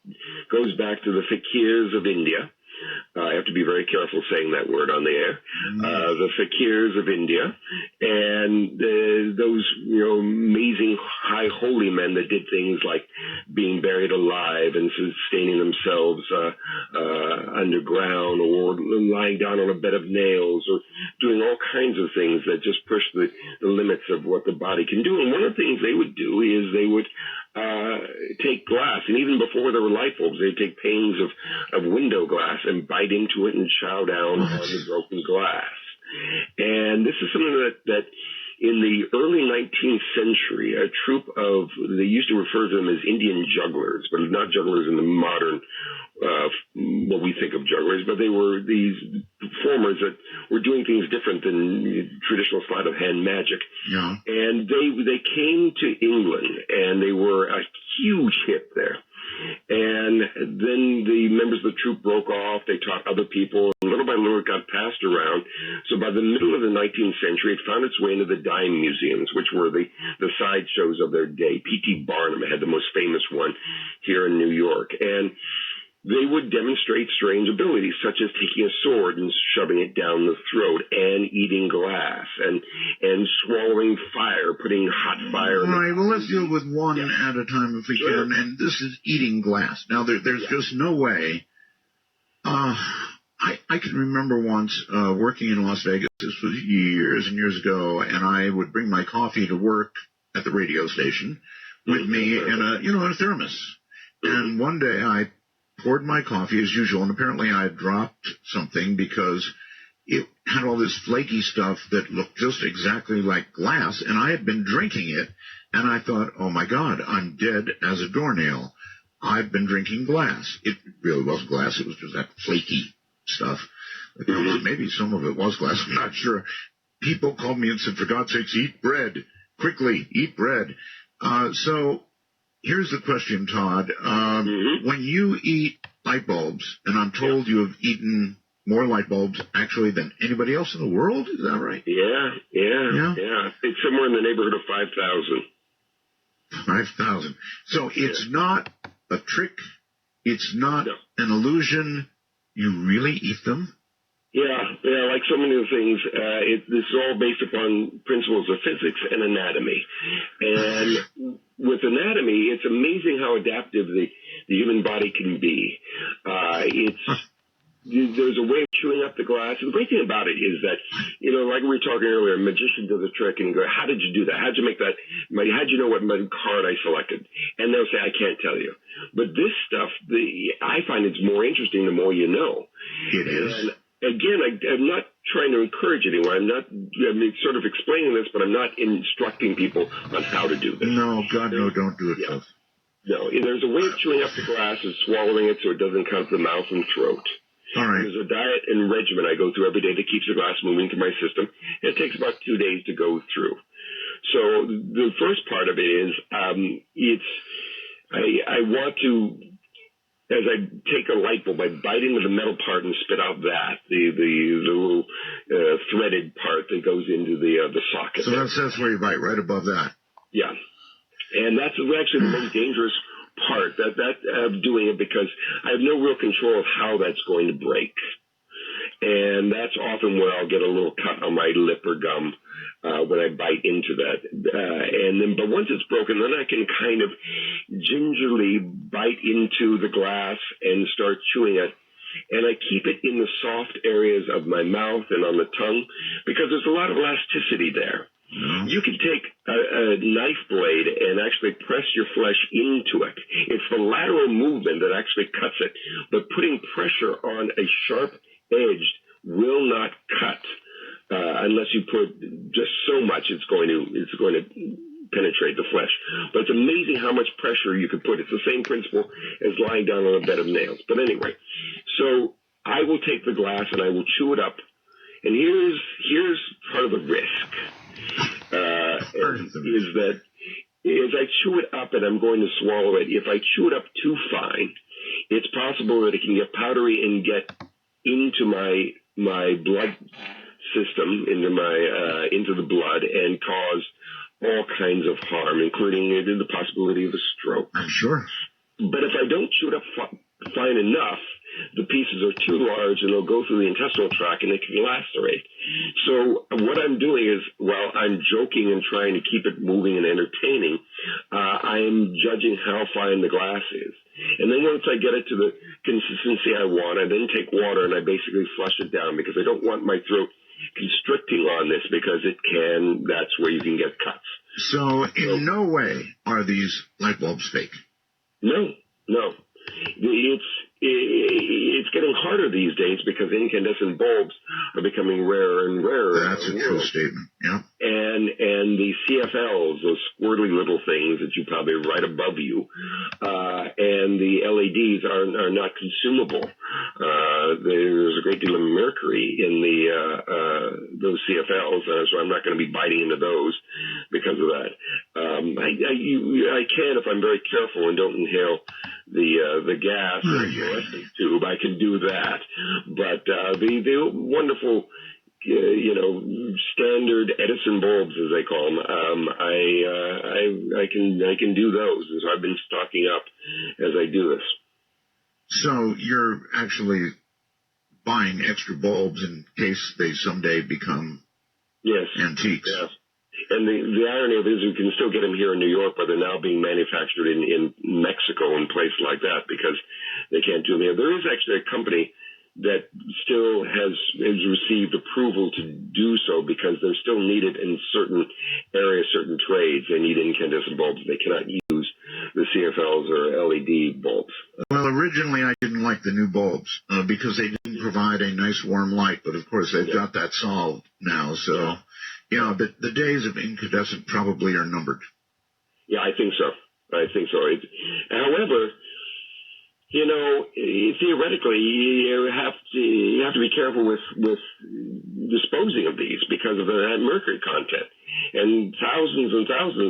S4: goes back to the fakirs of India. I have to be very careful saying that word on the air. The fakirs of India, and those amazing high holy men that did things like being buried alive and sustaining themselves underground, or lying down on a bed of nails, or doing all kinds of things that just push the limits of what the body can do. And one of the things they would do is they would take glass, and even before there were light bulbs, they'd take panes of window glass and bite into it and chow down on the broken glass. And this is something that in the early 19th century, a troupe of, they used to refer to them as Indian jugglers, but not jugglers in the modern, what we think of jugglers, but they were these performers that were doing things different than traditional sleight of hand magic.
S2: Yeah. And
S4: they came to England, and they were a huge hit there. And then the members of the troupe broke off. They taught other people. And little by little, it got passed around. So by the middle of the 19th century, it found its way into the dime museums, which were the sideshows of their day. P.T. Barnum had the most famous one here in New York. And they would demonstrate strange abilities, such as taking a sword and shoving it down the throat, and eating glass, and swallowing fire, putting hot fire.
S2: All right, well, let's deal with one at a time if we can, and this is eating glass. Now, there's just no way. I can remember once working in Las Vegas. This was years and years ago, and I would bring my coffee to work at the radio station with me in a thermos. And one day I poured my coffee as usual, and apparently I had dropped something because it had all this flaky stuff that looked just exactly like glass, and I had been drinking it, and I thought, oh my God, I'm dead as a doornail. I've been drinking glass. It really wasn't glass, it was just that flaky stuff. Maybe some of it was glass, I'm not sure. People called me and said, for God's sakes, eat bread. Quickly, eat bread. So here's the question, Todd. When you eat light bulbs, and I'm told you have eaten more light bulbs actually than anybody else in the world, is that right?
S4: Yeah. It's somewhere in the neighborhood of 5,000.
S2: 5,000. So it's not a trick. It's not an illusion. You really eat them?
S4: Yeah, like so many of the things, this is all based upon principles of physics and anatomy. And with anatomy, it's amazing how adaptive the human body can be. There's a way of chewing up the glass. And the great thing about it is that, like we were talking earlier, a magician does a trick and you go, how did you do that? How'd you make that? How'd you know what card I selected? And they'll say, I can't tell you. But this stuff, I find it's more interesting the more you know.
S2: It is.
S4: And again, I'm not trying to encourage anyone. I'm sort of explaining this, but I'm not instructing people on how to do this.
S2: No, God, no, don't do it, folks.
S4: No, there's a way of chewing up the glass and swallowing it so it doesn't come to the mouth and throat.
S2: All right.
S4: There's a diet and regimen I go through every day that keeps the glass moving through my system. And it takes about 2 days to go through. So the first part of it is I want to, as I take a light bulb, I bite into the metal part and spit out that, the little threaded part that goes into the socket.
S2: So that's where you bite, right above that.
S4: Yeah. And that's actually the most dangerous part that of doing it, because I have no real control of how that's going to break. And that's often where I'll get a little cut on my lip or gum when I bite into that. But once it's broken, then I can kind of gingerly bite into the glass and start chewing it. And I keep it in the soft areas of my mouth and on the tongue, because there's a lot of elasticity there. You can take a knife blade and actually press your flesh into it. It's the lateral movement that actually cuts it. But putting pressure on a sharp edge will not cut unless you put just so much. It's going to penetrate the flesh. But it's amazing how much pressure you can put. It's the same principle as lying down on a bed of nails. But anyway, so I will take the glass and I will chew it up. And here's part of the risk. Is that as I chew it up and I'm going to swallow it, if I chew it up too fine, it's possible that it can get powdery and get into my blood system, into the blood, and cause all kinds of harm, including the possibility of a stroke.
S2: I'm sure.
S4: But if I don't chew it up fine enough, the pieces are too large and they'll go through the intestinal tract and they can lacerate. So what I'm doing is, while I'm joking and trying to keep it moving and entertaining, I'm judging how fine the glass is. And then once I get it to the consistency I want, I then take water and I basically flush it down, because I don't want my throat constricting on this, because that's where you can get cuts.
S2: So in no way are these light bulbs fake?
S4: No. It's getting harder these days because incandescent bulbs are becoming rarer and rarer.
S2: That's a true statement, yeah.
S4: And the CFLs, those squirtly little things that you probably right above you, and the LEDs are not consumable. There's a great deal of mercury in those CFLs, so I'm not going to be biting into those because of that. I can, if I'm very careful and don't inhale the gas or the fluorescent tube, I can do that. But the wonderful, standard Edison bulbs, as they call them, I can do those. And so I've been stocking up as I do this.
S2: So you're actually buying extra bulbs in case they someday become antiques.
S4: Yes. And the irony of it is you can still get them here in New York, but they're now being manufactured in Mexico and places like that because they can't do them here. There is actually a company that still has received approval to do so because they're still needed in certain areas, certain trades. They need incandescent bulbs. They cannot use the CFLs or LED bulbs.
S2: Well, originally I didn't like the new bulbs because they didn't provide a nice warm light, but of course they've got that solved now. So, the days of incandescent probably are numbered.
S4: Yeah, I think so. However, theoretically, you have to be careful with disposing of these because of that mercury content. And thousands of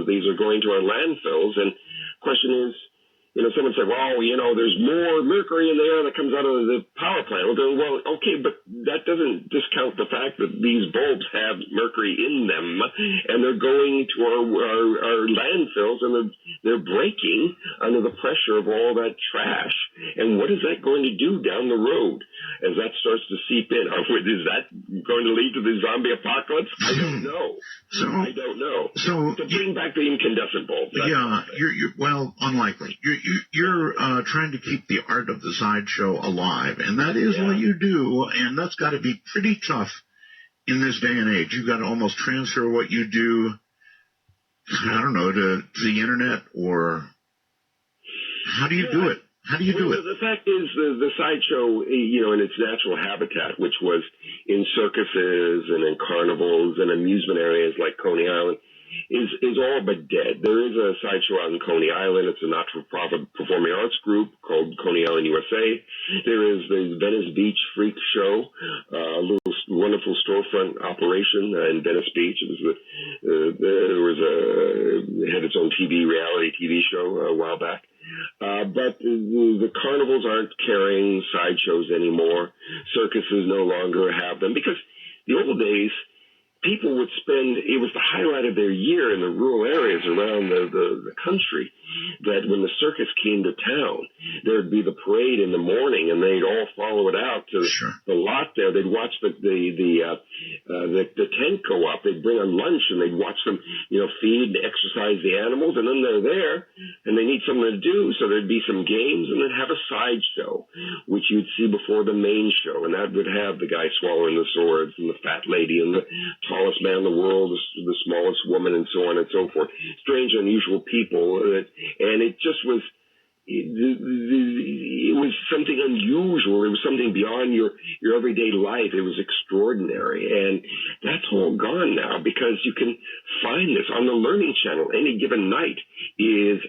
S4: these are going to our landfills. And the question is, someone said, well, there's more mercury in the air that comes out of the power plant. We'll go, well, okay, but that doesn't discount the fact that these bulbs have mercury in them, and they're going to our landfills, and they're breaking under the pressure of all that trash. And what is that going to do down the road as that starts to seep in? Is that going to lead to the zombie apocalypse? I don't know. I don't know. So to bring back the incandescent bulb.
S2: You're unlikely. You're trying to keep the art of the sideshow alive, and that is what you do, and that's got to be pretty tough in this day and age. You've got to almost transfer what you do, I don't know, to the internet, or how do you do it? How do you do it?
S4: The fact is, the sideshow, in its natural habitat, which was in circuses and in carnivals and amusement areas like Coney Island, is all but dead. There is a sideshow out in Coney Island. It's a not-for-profit performing arts group called Coney Island USA. There is the Venice Beach Freak Show, a little wonderful storefront operation in Venice Beach. It had its own reality TV show a while back. But the carnivals aren't carrying sideshows anymore. Circuses no longer have them because the old days, people would spend, it was the highlight of their year in the rural areas around the country, that when the circus came to town, there'd be the parade in the morning, and they'd all follow it out to the lot there. They'd watch the tent go up. They'd bring on lunch, and they'd watch them, feed and exercise the animals, and then they're there, and they need something to do, so there'd be some games, and then have a sideshow, which you'd see before the main show, and that would have the guy swallowing the swords, and the fat lady, and the tallest man in the world, the smallest woman, and so on and so forth. Strange, unusual people, and it just was. It was something unusual. It was something beyond your everyday life. It was extraordinary, and that's all gone now because you can find this on the Learning Channel. Any given night is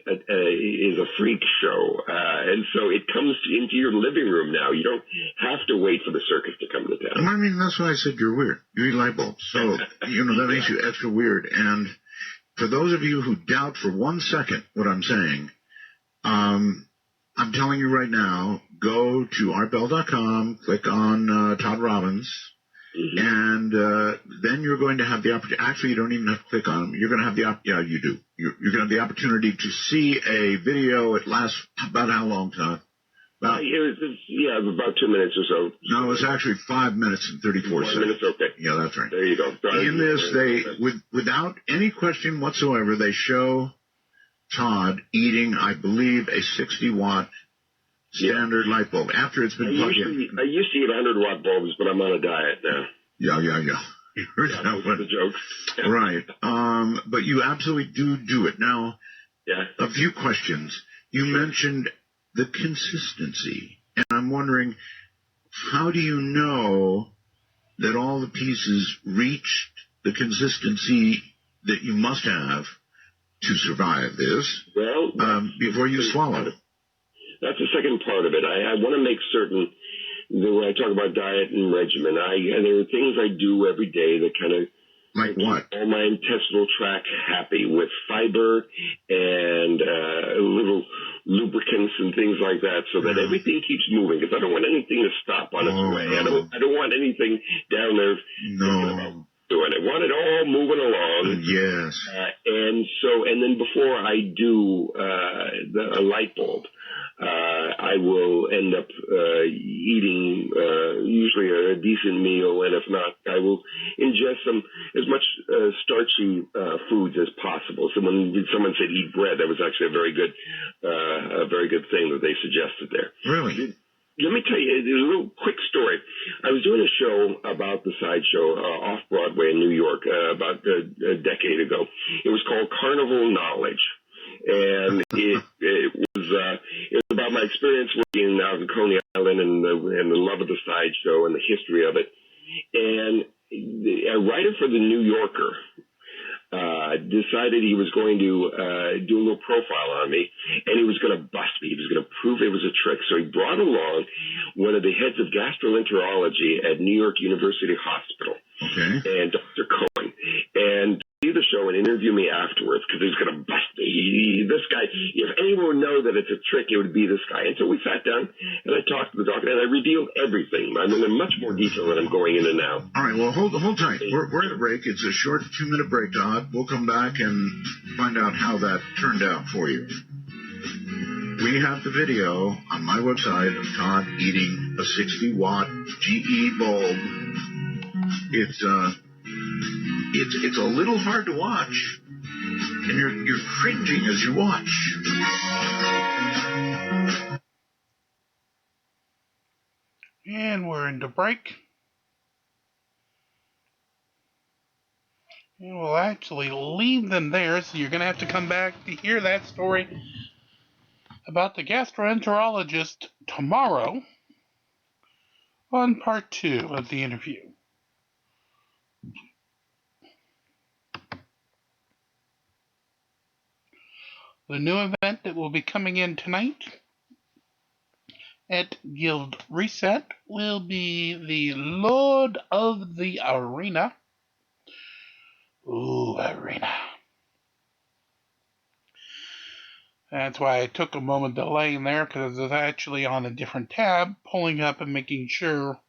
S4: a freak show, and so it comes into your living room now. You don't have to wait for the circus to come to town.
S2: I mean, that's why I said you're weird. You eat light bulbs, so that makes you extra weird. And for those of you who doubt for 1 second what I'm saying. I'm telling you right now, go to artbell.com, click on Todd Robbins, and then you're going to have the opportunity. Actually, you don't even have to click on them. You're going to have you do. You're going to have the opportunity to see a video. It lasts about how long, Todd?
S4: About 2 minutes or so.
S2: No, it's actually 5 minutes and 34 seconds. 5 minutes,
S4: okay.
S2: Yeah, that's right.
S4: There you go.
S2: In this, without any question whatsoever, they show Todd eating, I believe, a 60-watt standard light bulb after it's been plugged in.
S4: I used to eat 100-watt bulbs, but I'm on a diet now.
S2: Yeah. You heard that one.
S4: The joke.
S2: Yeah. Right. But you absolutely do it. Now, a few questions. You mentioned the consistency, and I'm wondering, how do you know that all the pieces reached the consistency that you must have to survive this before you swallow it?
S4: That's the second part of it. I want to make certain that when I talk about diet and regimen, there are things I do every day that kind of
S2: like what?
S4: All my intestinal tract happy with fiber and a little lubricants and things like that, so that everything keeps moving. Because I don't want anything to stop on its way.
S2: No.
S4: I don't want anything down there.
S2: No.
S4: Doing it. I want it all moving along.
S2: Yes.
S4: And then before I do a light bulb, I will end up eating usually a decent meal, and if not, I will ingest as much starchy foods as possible. So when someone said eat bread, that was actually a very good thing that they suggested there.
S2: Really?
S4: Let me tell you, there's a little quick story. I was doing a show about the sideshow off Broadway in New York about a decade ago. It was called Carnival Knowledge. And it was about my experience working out in Coney Island and the love of the sideshow and the history of it. And a writer for the New Yorker decided he was going to do a little profile on me, and he was going to bust me. He was going to prove it was a trick. So he brought along one of the heads of gastroenterology at New York University Hospital, and Dr. Cohen, and see the show and interview me afterwards because he was going to bust me. This guy, if anyone would know that it's a trick, it would be this guy. And so we sat down, and I talked to the doctor, and I revealed everything. I'm in much more detail than I'm going into now.
S2: All right, well, hold tight. We're at a break. It's a short 2-minute break, Todd. We'll come back and find out how that turned out for you. We have the video on my website of Todd eating a 60-watt GE bulb. It's a little hard to watch, and you're cringing as you watch.
S1: And we're into break. And we'll actually leave them there, so you're going to have to come back to hear that story about the gastroenterologist tomorrow on part 2 of the interview. The new event that will be coming in tonight at Guild Reset will be the Lord of the Arena. Ooh, Arena. That's why I took a moment delay in there, because it's actually on a different tab, pulling up and making sure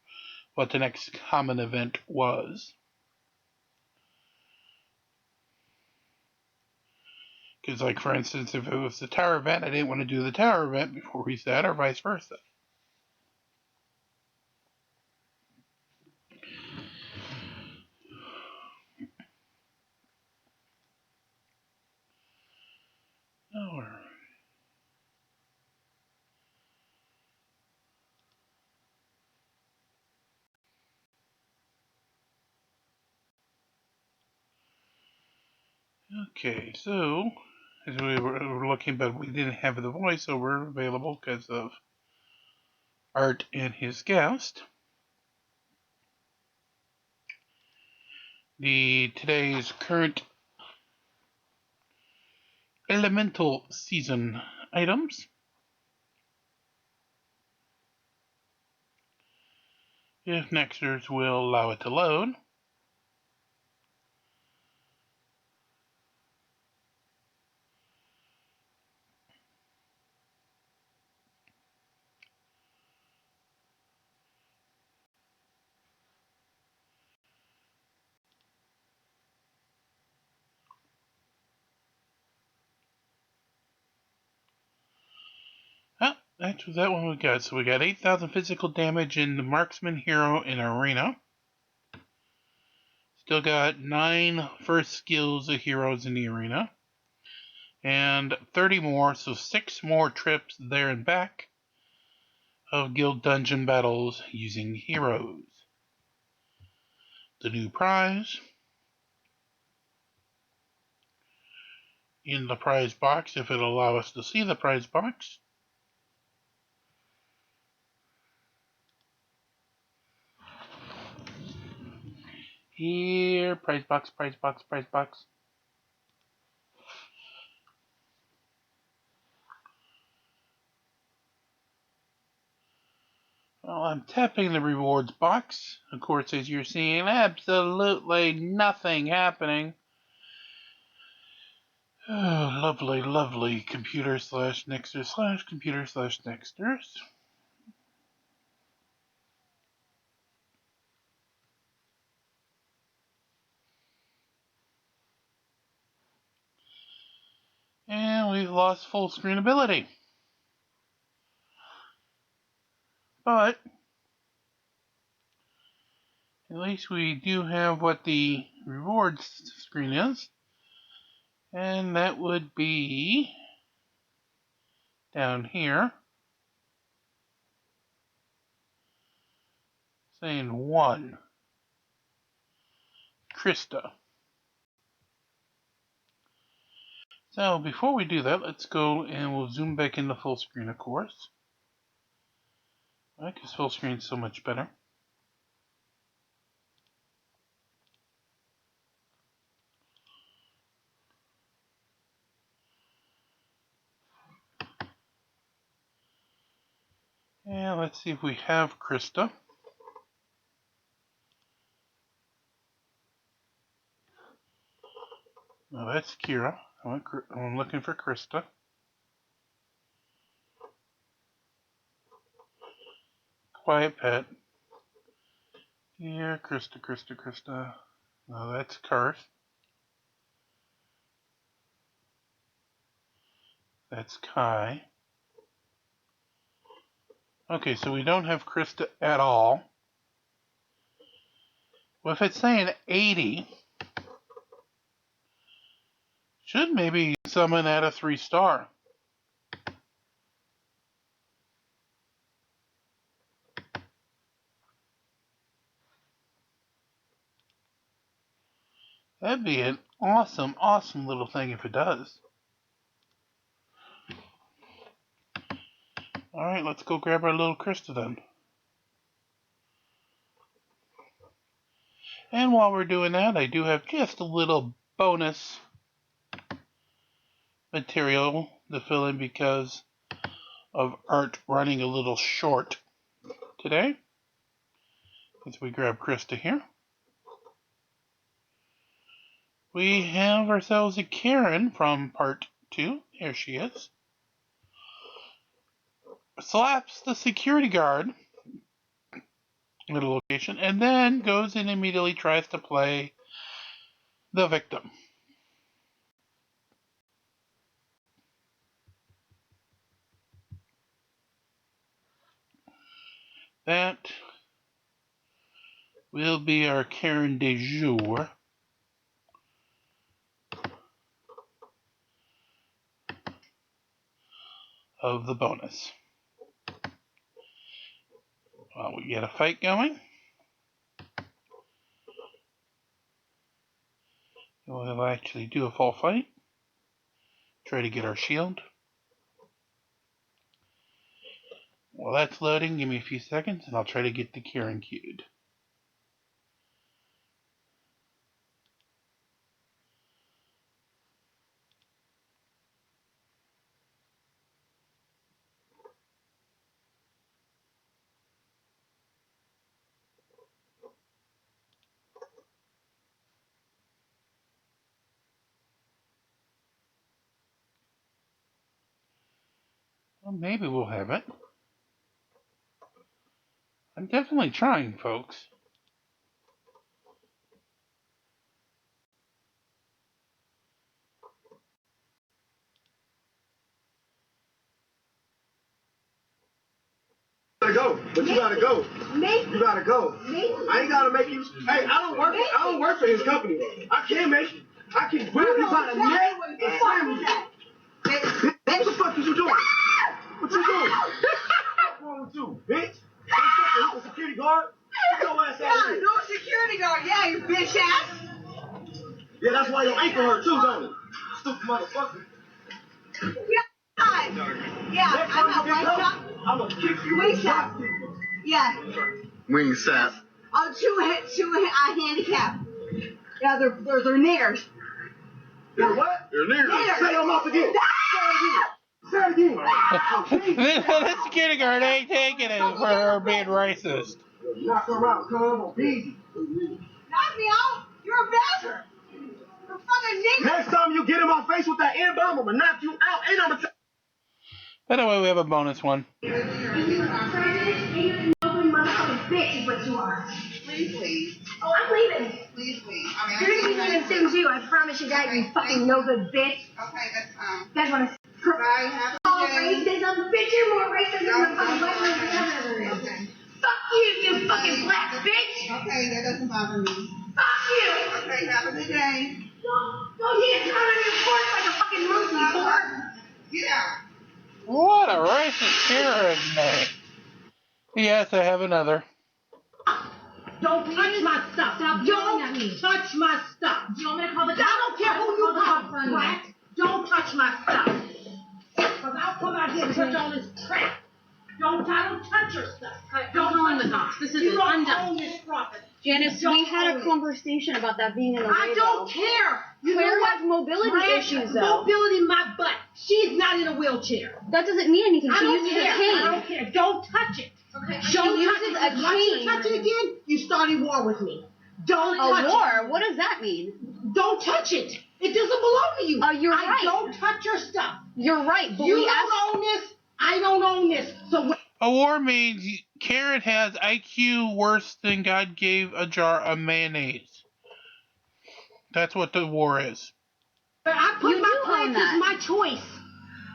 S1: what the next common event was. Because, like, for instance, if it was the tower event, I didn't want to do the tower event before reset, or vice versa. Alright. Okay, so, as we were looking, but we didn't have the voiceover available because of Art and his guest. Today's current elemental season items. If Nexters will allow it to load. Ah, that's that one we got. So we got 8,000 physical damage in the Marksman Hero in Arena. Still got 9 first skills of heroes in the arena. And 30 more, so 6 more trips there and back of guild dungeon battles using heroes. The new prize in the prize box, if it'll allow us to see the prize box. Here, prize box, prize box, prize box. Well, I'm tapping the rewards box. Of course, as you're seeing, absolutely nothing happening. Oh, lovely, lovely. Computer/Nexters/computer/Nexters. And we've lost full screen ability. But at least we do have what the rewards screen is. And that would be down here. Saying 1. Krista. So before we do that, let's go and we'll zoom back into full screen, of course. Because full screen is so much better. And let's see if we have Krista. No, that's Kira. I'm looking for Krista. Quiet Pet. Here, Krista. No, that's Karth. That's Kai. Okay, so we don't have Krista at all. Well, if it's saying 80, should maybe summon at a 3-star. That'd be an awesome, awesome little thing if it does. Alright, let's go grab our little Krista then. And while we're doing that, I do have just a little bonus material to fill in because of Art running a little short today. As we grab Krista here. We have ourselves a Karen from part 2. Here she is. Slaps the security guard at a location and then goes and immediately tries to play the victim. That will be our Karen de jour. Of the bonus. Well, we get a fight going. We'll actually do a full fight. Try to get our shield. While that's loading, give me a few seconds and I'll try to get the Karen queued. Well, maybe we'll have it. I'm definitely trying, folks.
S5: Gotta go, but you gotta go. You gotta go. I ain't gotta make you. Hey, I don't work for his company. I can't make you. I can grab you by the neck and slam you. What the fuck is you doing? What you doing? What's wrong with you, bitch? You a security guard? Get your ass out of here.
S6: No security guard. Yeah, you bitch ass.
S5: Yeah, that's why your ankle hurt too, don't it? Stupid motherfucker.
S6: Yeah, I'm a white shot.
S5: I'm gonna kick you.
S6: Wing shot. Yeah.
S5: Wing sap.
S6: Oh, two handicap. Yeah, they're niggers.
S5: They're what? They're niggers. Say them off again. Say it again.
S1: The security guard ain't taking it for her being racist.
S5: Knock her out, come on, easy.
S6: Knock me out? You're a bastard. fucking nigger.
S5: Next time you get in my face with that N-bomb, I'm gonna knock you out and I'm gonna
S1: By the way, we have a bonus one.
S6: You're an ugly motherfucking bitch is what you are.
S7: Please leave.
S6: Oh, I'm leaving.
S7: Please leave. I mean,
S6: You're gonna be leaving soon too. I promise you that, you fucking no good bitch.
S7: Okay, that's fine.
S6: You guys wanna
S7: Bye. Have a
S6: all
S7: good day.
S6: racism, bitch, you're more racist than the fucking white person.
S7: Okay.
S6: Fuck you fucking black bitch.
S7: Okay, that doesn't bother me.
S6: Fuck you.
S7: Okay, have a good day.
S6: Don't get it on your porch like a fucking monkey, whore.
S7: Get out.
S1: What a racist Karen name. Yes, I have another.
S6: Don't touch my stuff. Don't touch my stuff. Do you want me to call the cops? I don't care who you call, brat. Don't touch my stuff. Because I'll come out here and touch all this crap. I don't touch your stuff. Don't calling the cops. This is you don't own this property.
S8: Janice, we had a conversation about that being in the way.
S6: I don't care.
S8: Claire has mobility issues, though.
S6: Mobility in my butt. She's not in a wheelchair.
S8: That doesn't mean anything.
S6: I
S8: She
S6: don't
S8: uses
S6: care.
S8: a cane.
S6: I don't care. Don't touch it.
S8: Okay.
S6: Don't
S8: She
S6: touch
S8: uses
S6: it.
S8: a
S6: Once you
S8: cane.
S6: touch it again, you started war with me. Don't touch
S8: A
S6: it.
S8: war? What does that mean?
S6: Don't touch it. It doesn't belong to you.
S8: You're
S6: I
S8: right.
S6: don't touch your stuff.
S8: You're right, but
S6: You
S8: we
S6: don't
S8: asked.
S6: own this. I don't own this. So
S1: A war means Karen has IQ worse than God gave a jar of mayonnaise. That's what the war is.
S6: I put
S8: You
S6: my
S8: do own
S6: plants
S8: that.
S6: as my choice.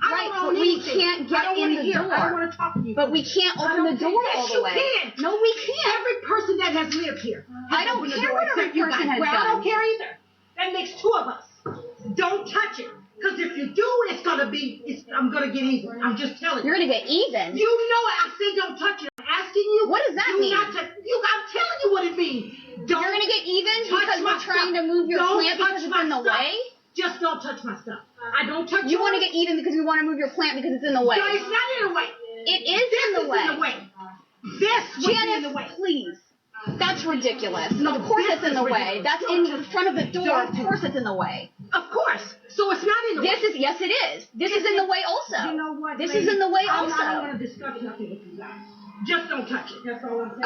S6: I
S8: Right,
S6: don't own
S8: but we
S6: anything.
S8: can't get
S6: I don't
S8: in
S6: wanna
S8: the
S6: hear.
S8: door.
S6: I don't want to talk to you.
S8: But we can't
S6: I
S8: open
S6: don't
S8: the door
S6: think-
S8: all
S6: yes,
S8: the way.
S6: You can.
S8: No, we can't.
S6: Every person that has lived here.
S8: I don't
S6: opened the
S8: care
S6: door
S8: what every
S6: except you
S8: person
S6: guys.
S8: has
S6: Well, I
S8: done.
S6: don't care either. That makes two of us. Don't touch it. Because if you do, it's gonna be. I'm gonna get even. I'm just telling you.
S8: You're gonna get even.
S6: You know it. I said don't touch it. I'm asking you.
S8: What does that
S6: do
S8: mean?
S6: Not touch. I'm telling you what it means. Don't.
S8: You're gonna get even
S6: touch
S8: because
S6: my
S8: we're trying
S6: stuff.
S8: to move your
S6: Don't
S8: plant because
S6: touch
S8: it's
S6: my
S8: in the
S6: stuff.
S8: way.
S6: Just don't touch my stuff. I don't touch.
S8: You want to
S6: yours.
S8: get even because we want to move your plant because it's in the way.
S6: No, it's not in the way.
S8: It is
S6: This
S8: in the
S6: is
S8: way.
S6: in the way. This would be in the
S8: Janice,
S6: way.
S8: please. That's ridiculous.
S6: No,
S8: Of course
S6: this
S8: it's in
S6: is
S8: the way.
S6: ridiculous.
S8: That's in front of the door. Of
S6: Don't.
S8: course it's in the way.
S6: Of course. So it's not in the way.
S8: Yes it is. This is in the way also.
S6: You know what?
S8: This
S6: lady?
S8: is in the way
S6: I'm not
S8: also.
S6: going to discuss nothing with you guys. Just don't touch it. That's all I'm saying.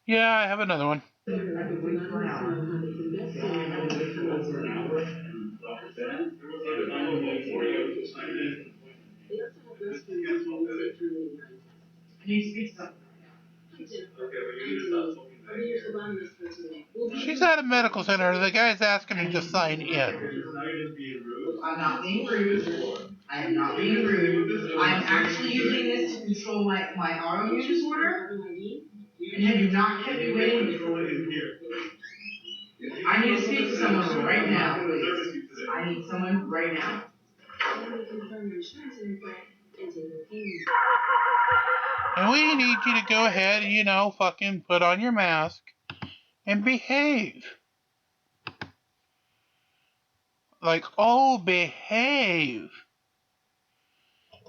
S1: Yeah, I have another one. She's at a medical center. The guy's asking her to sign in.
S9: I'm not being rude. I am not being rude. I am actually using this to control my autoimmune disorder. And have you not kept me waiting? I need to speak to someone right now. I need someone right now.
S1: And we need you to go ahead and, fucking put on your mask and behave. Like, behave.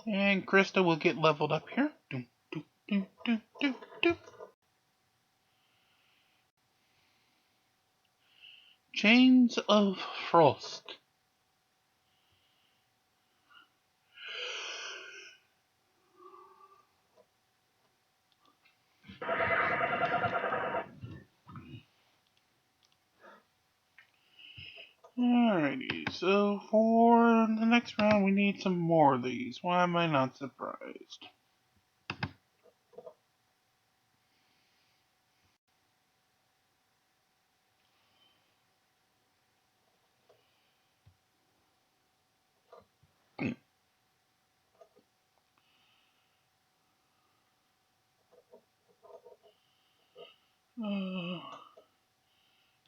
S1: And Krista will get leveled up here. Doom, doom, doom, doom, doom, doom. Chains of Frost. Alrighty, so for the next round we need some more of these. Why am I not surprised?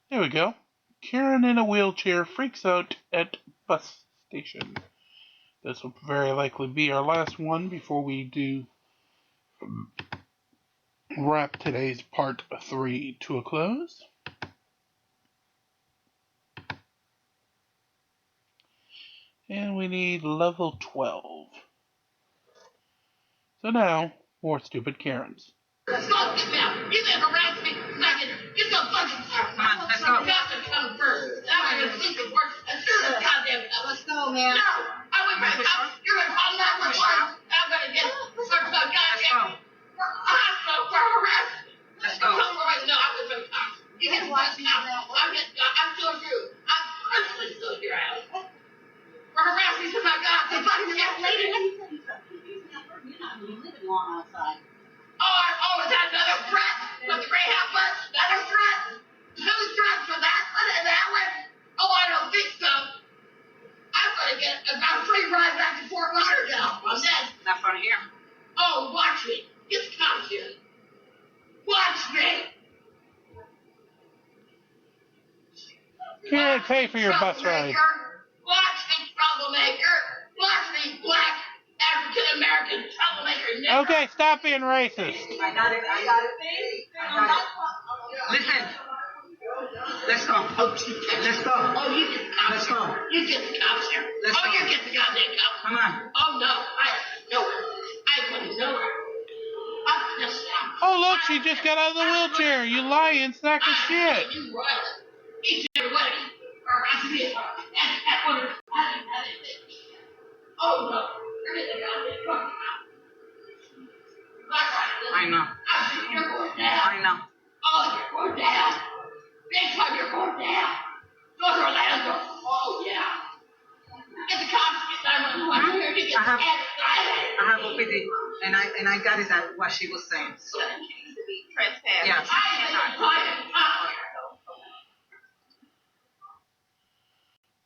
S1: There we go. Karen in a wheelchair freaks out at bus station. This will very likely be our last one before we do wrap today's part 3 to a close. And we need level 12. So now, more stupid Karens.
S10: Let's go, get down. You can harass me. Get the fucking car. Come on, let's go. You have to come first. I'm going to sleep at work as soon as goddamn. Let's go, man. No, I went back up. You're going to call 911. I'm going to get some goddamn hospital for harassment. Let's go. Come right now. I'm going to cops. You get the bus now. I'm still through. I'm
S6: We live in law outside.
S10: Oh, is that another threat? With the Greyhound bus? Another threat? Two threats for that one and that one? Oh, I don't think so. I'm going to get a free ride back to Fort Lauderdale on this.
S6: Not from here.
S10: Oh, watch me. It's comes here. Watch me.
S1: Karen, pay for your bus ride.
S10: Watch me, troublemaker. Watch me, black African-American troublemaker.
S1: Okay, stop being racist.
S6: I got it. Listen. Let's go. Let's go.
S10: Oh, you get the cops.
S6: Let's go.
S10: You get the cops here.
S6: Let's go.
S10: You get the goddamn cops.
S6: Come on.
S10: Oh, no. I wouldn't know her.
S1: Oh, look, she just got out of the wheelchair. You lying sack of shit.
S10: You royalist. Each and every one of you are rascals. Oh, no. You're in the goddamn fucking house.
S6: I know.
S10: You're going down.
S6: I know.
S10: Oh, you're going down. Big time, you're going down. Go to Orlando. Oh, yeah. Get the cops. Get 911 here. You get
S6: I have-
S10: the
S6: I have OPD, and I got it at what she was saying. So
S10: trespassing.
S6: yes.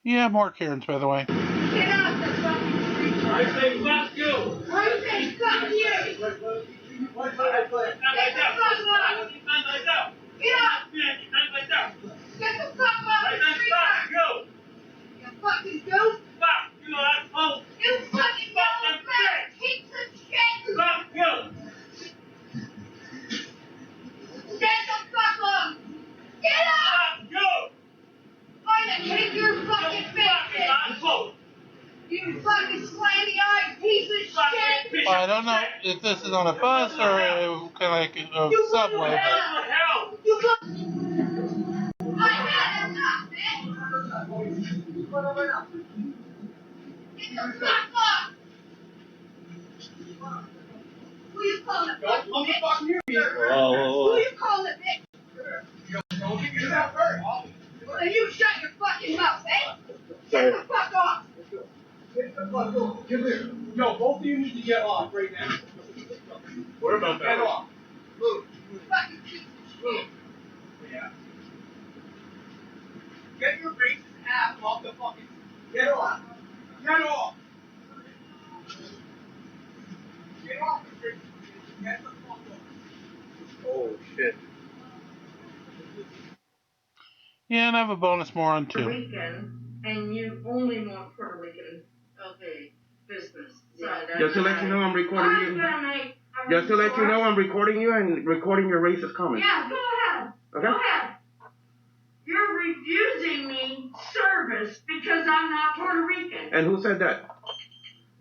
S1: Yeah, more Karens, by the way.
S10: Get out the fucking street.
S5: I say fuck you.
S10: I say fuck you. Get the fuck out. Get out. Get the fuck out of the street. You fucking goose. You fucking yellow fat piece of shit. Get the fuck up. Get out. I'm gonna kick your fucking face in. You fucking slanty-eyed piece of shit.
S1: Well, I don't know if this is on a bus or kind of like a subway, but
S10: You I had enough, man. Get the fuck up. Who you calling a bitch? Who you calling a bitch? Well, you shut your fucking mouth, eh? Get the fuck off.
S5: Get the fuck off. Come here. Yo, both of you need to get off right now. What about that? Get off. Move.
S10: Fucking piece of shit.
S5: Yeah. Get your racist ass off the fucking. Get off. Get off. Get off the racist. Get the fuck off. Oh shit.
S1: yeah, and I have a bonus more on
S9: Puerto
S1: too.
S9: Rican, and you only want Puerto Rican business. So that's
S5: Just to let you know, I'm recording
S9: I'm
S5: you.
S9: gonna make a
S5: Just to let you
S9: report.
S5: know, I'm recording you and recording your racist comments.
S9: Yeah, go ahead.
S5: Okay.
S9: Go ahead. You're refusing me service because I'm not Puerto Rican.
S5: And who said that?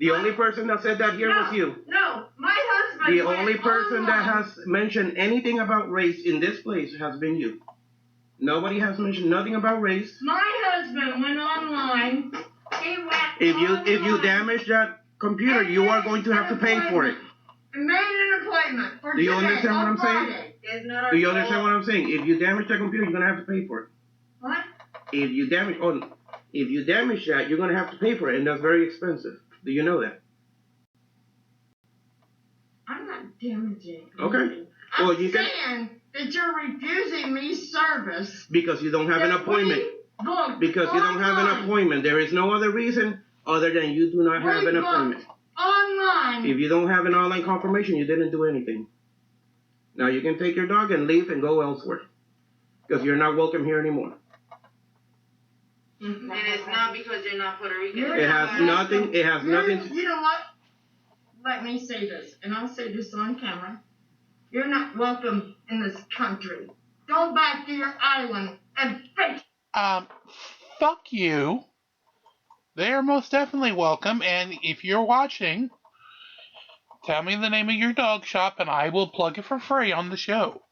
S5: The only person that said that here
S9: No,
S5: was you.
S9: No, my husband.
S5: The
S9: went
S5: only person that
S9: online.
S5: has mentioned anything about race in this place has been you. Nobody has mentioned nothing about race.
S9: My husband went online. He went
S5: If you
S9: online
S5: damage that computer, you are going to have to pay for it.
S9: and made an appointment for
S5: Do you
S9: today,
S5: understand what
S9: on
S5: I'm saying?
S9: Friday. It's not our
S5: Do you understand
S9: fault.
S5: what I'm saying? If you damage that computer, you're gonna have to pay for it.
S9: What?
S5: If you damage that, you're gonna have to pay for it, and that's very expensive. Do you know that?
S9: I'm not damaging.
S5: Okay.
S9: anything.
S5: Well,
S9: I'm
S5: you can-
S9: saying that you're refusing me service.
S5: Because you don't have an
S9: That
S5: appointment.
S9: we booked
S5: Because you don't have an
S9: online.
S5: appointment. There is no other reason other than you do not have
S9: We
S5: an
S9: booked
S5: appointment.
S9: Online.
S5: If you don't have an online confirmation, you didn't do anything. Now you can take your dog and leave and go elsewhere. Because you're not welcome here anymore.
S9: Mm-hmm.
S6: And it's not because you're not Puerto Rican.
S9: You're
S5: It has nothing to...
S9: You know what? Let me say this, and I'll say this on camera. You're not welcome in this country. Go back to your island and fix.
S1: Fuck you. They are most definitely welcome, and if you're watching, tell me the name of your dog shop, and I will plug it for free on the show.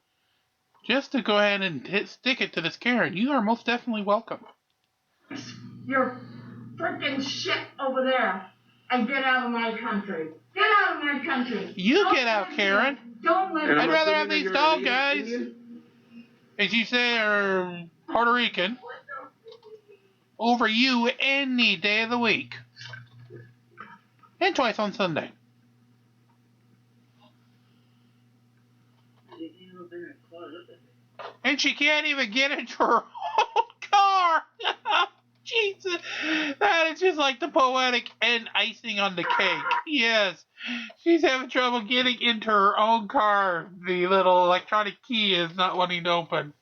S1: Just to go ahead and stick it to this Karen, you are most definitely welcome.
S9: your freaking shit over there and get out of my country. Get out of my country.
S1: You
S9: Don't
S1: get out,
S9: let
S1: Karen.
S9: Don't let
S5: And
S1: I'd
S5: I'm
S1: rather have
S5: assuming that
S1: these
S5: you're
S1: dog
S5: an
S1: guys,
S5: Indian?
S1: as you say, are Puerto Rican, over you any day of the week. And twice on Sunday. And she can't even get into her own car. Jesus. That is just like the poetic and icing on the cake. Yes. She's having trouble getting into her own car. The little electronic key is not wanting to open.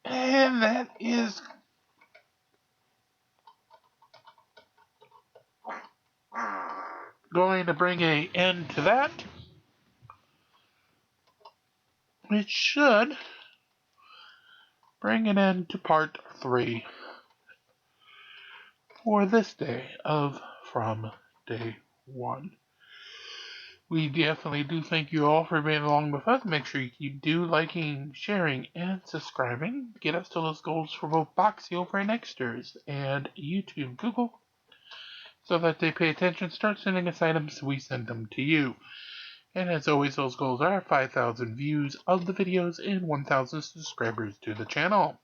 S1: And that is going to bring an end to that. It should bring an end to part 3 for this day of From Day 1. We definitely do thank you all for being along with us. Make sure you keep liking, sharing, and subscribing. Get us to those goals for both Boxy over and Nexters and YouTube, Google, so that they pay attention, start sending us items, we send them to you. And as always, those goals are 5,000 views of the videos and 1,000 subscribers to the channel.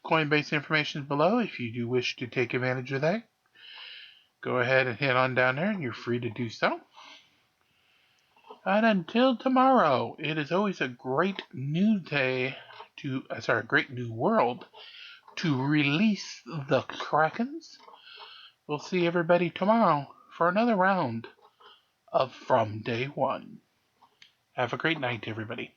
S1: Coinbase information is below if you do wish to take advantage of that. Go ahead and head on down there and you're free to do so. And until tomorrow, it is always a great new day great new world to release the Krakens. We'll see everybody tomorrow for another round of From Day 1. Have a great night, everybody.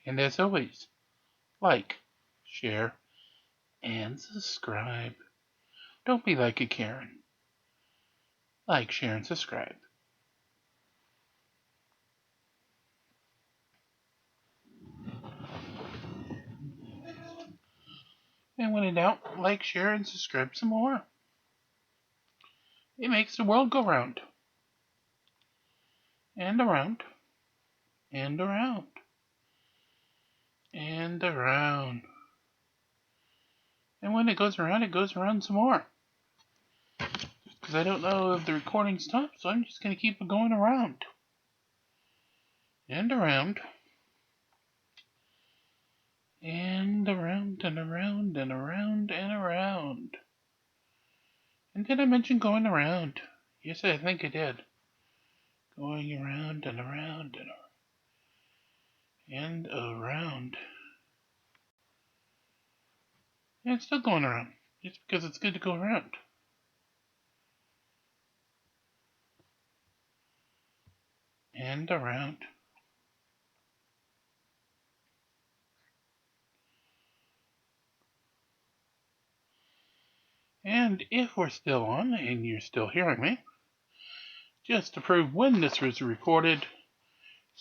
S1: And as always, like, share, and subscribe. Don't be like a Karen. Like, share, and subscribe. And when in doubt, like, share, and subscribe some more. It makes the world go round. And around. And around. And around. And when it goes around some more. Because I don't know if the recording stops, so I'm just going to keep it going around. And around. And around and around and around and around. And did I mention going around? Yes, I think I did. Going around and around and around. And it's still going around. It's because it's good to go around. And around. And if we're still on and you're still hearing me, just to prove when this was recorded,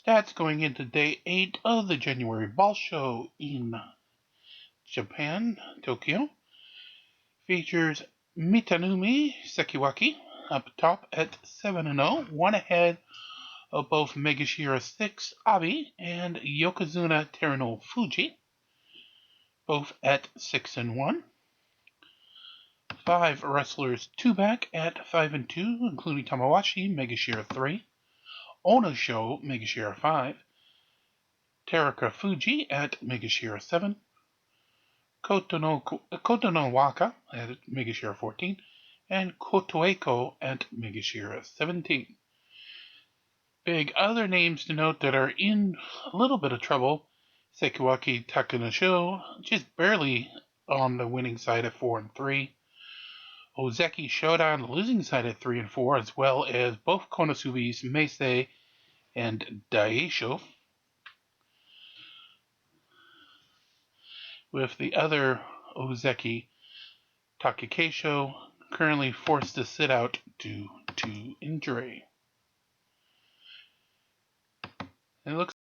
S1: stats going into day 8 of the January Ball Show in Japan, Tokyo, features Mitanumi Sekiwaki up top at 7-0, one ahead of both Megashira 6 Abi and Yokozuna Teruno Fuji, both at 6-1. 5 wrestlers 2 back at 5-2, including Tamawashi, Megashira 3, Onosho, Megashira 5, Teraka Fuji at Megashira 7, Kotono Waka at Megashira 14, and Kotoeko at Megashira 17. Big other names to note that are in a little bit of trouble: Sekiwaki Takanosho, just barely on the winning side at 4-3. Ozeki Shodan, the losing side at 3-4, as well as both Konosubis Meisei and Daisho, with the other Ozeki Takakeisho currently forced to sit out due to injury. It looks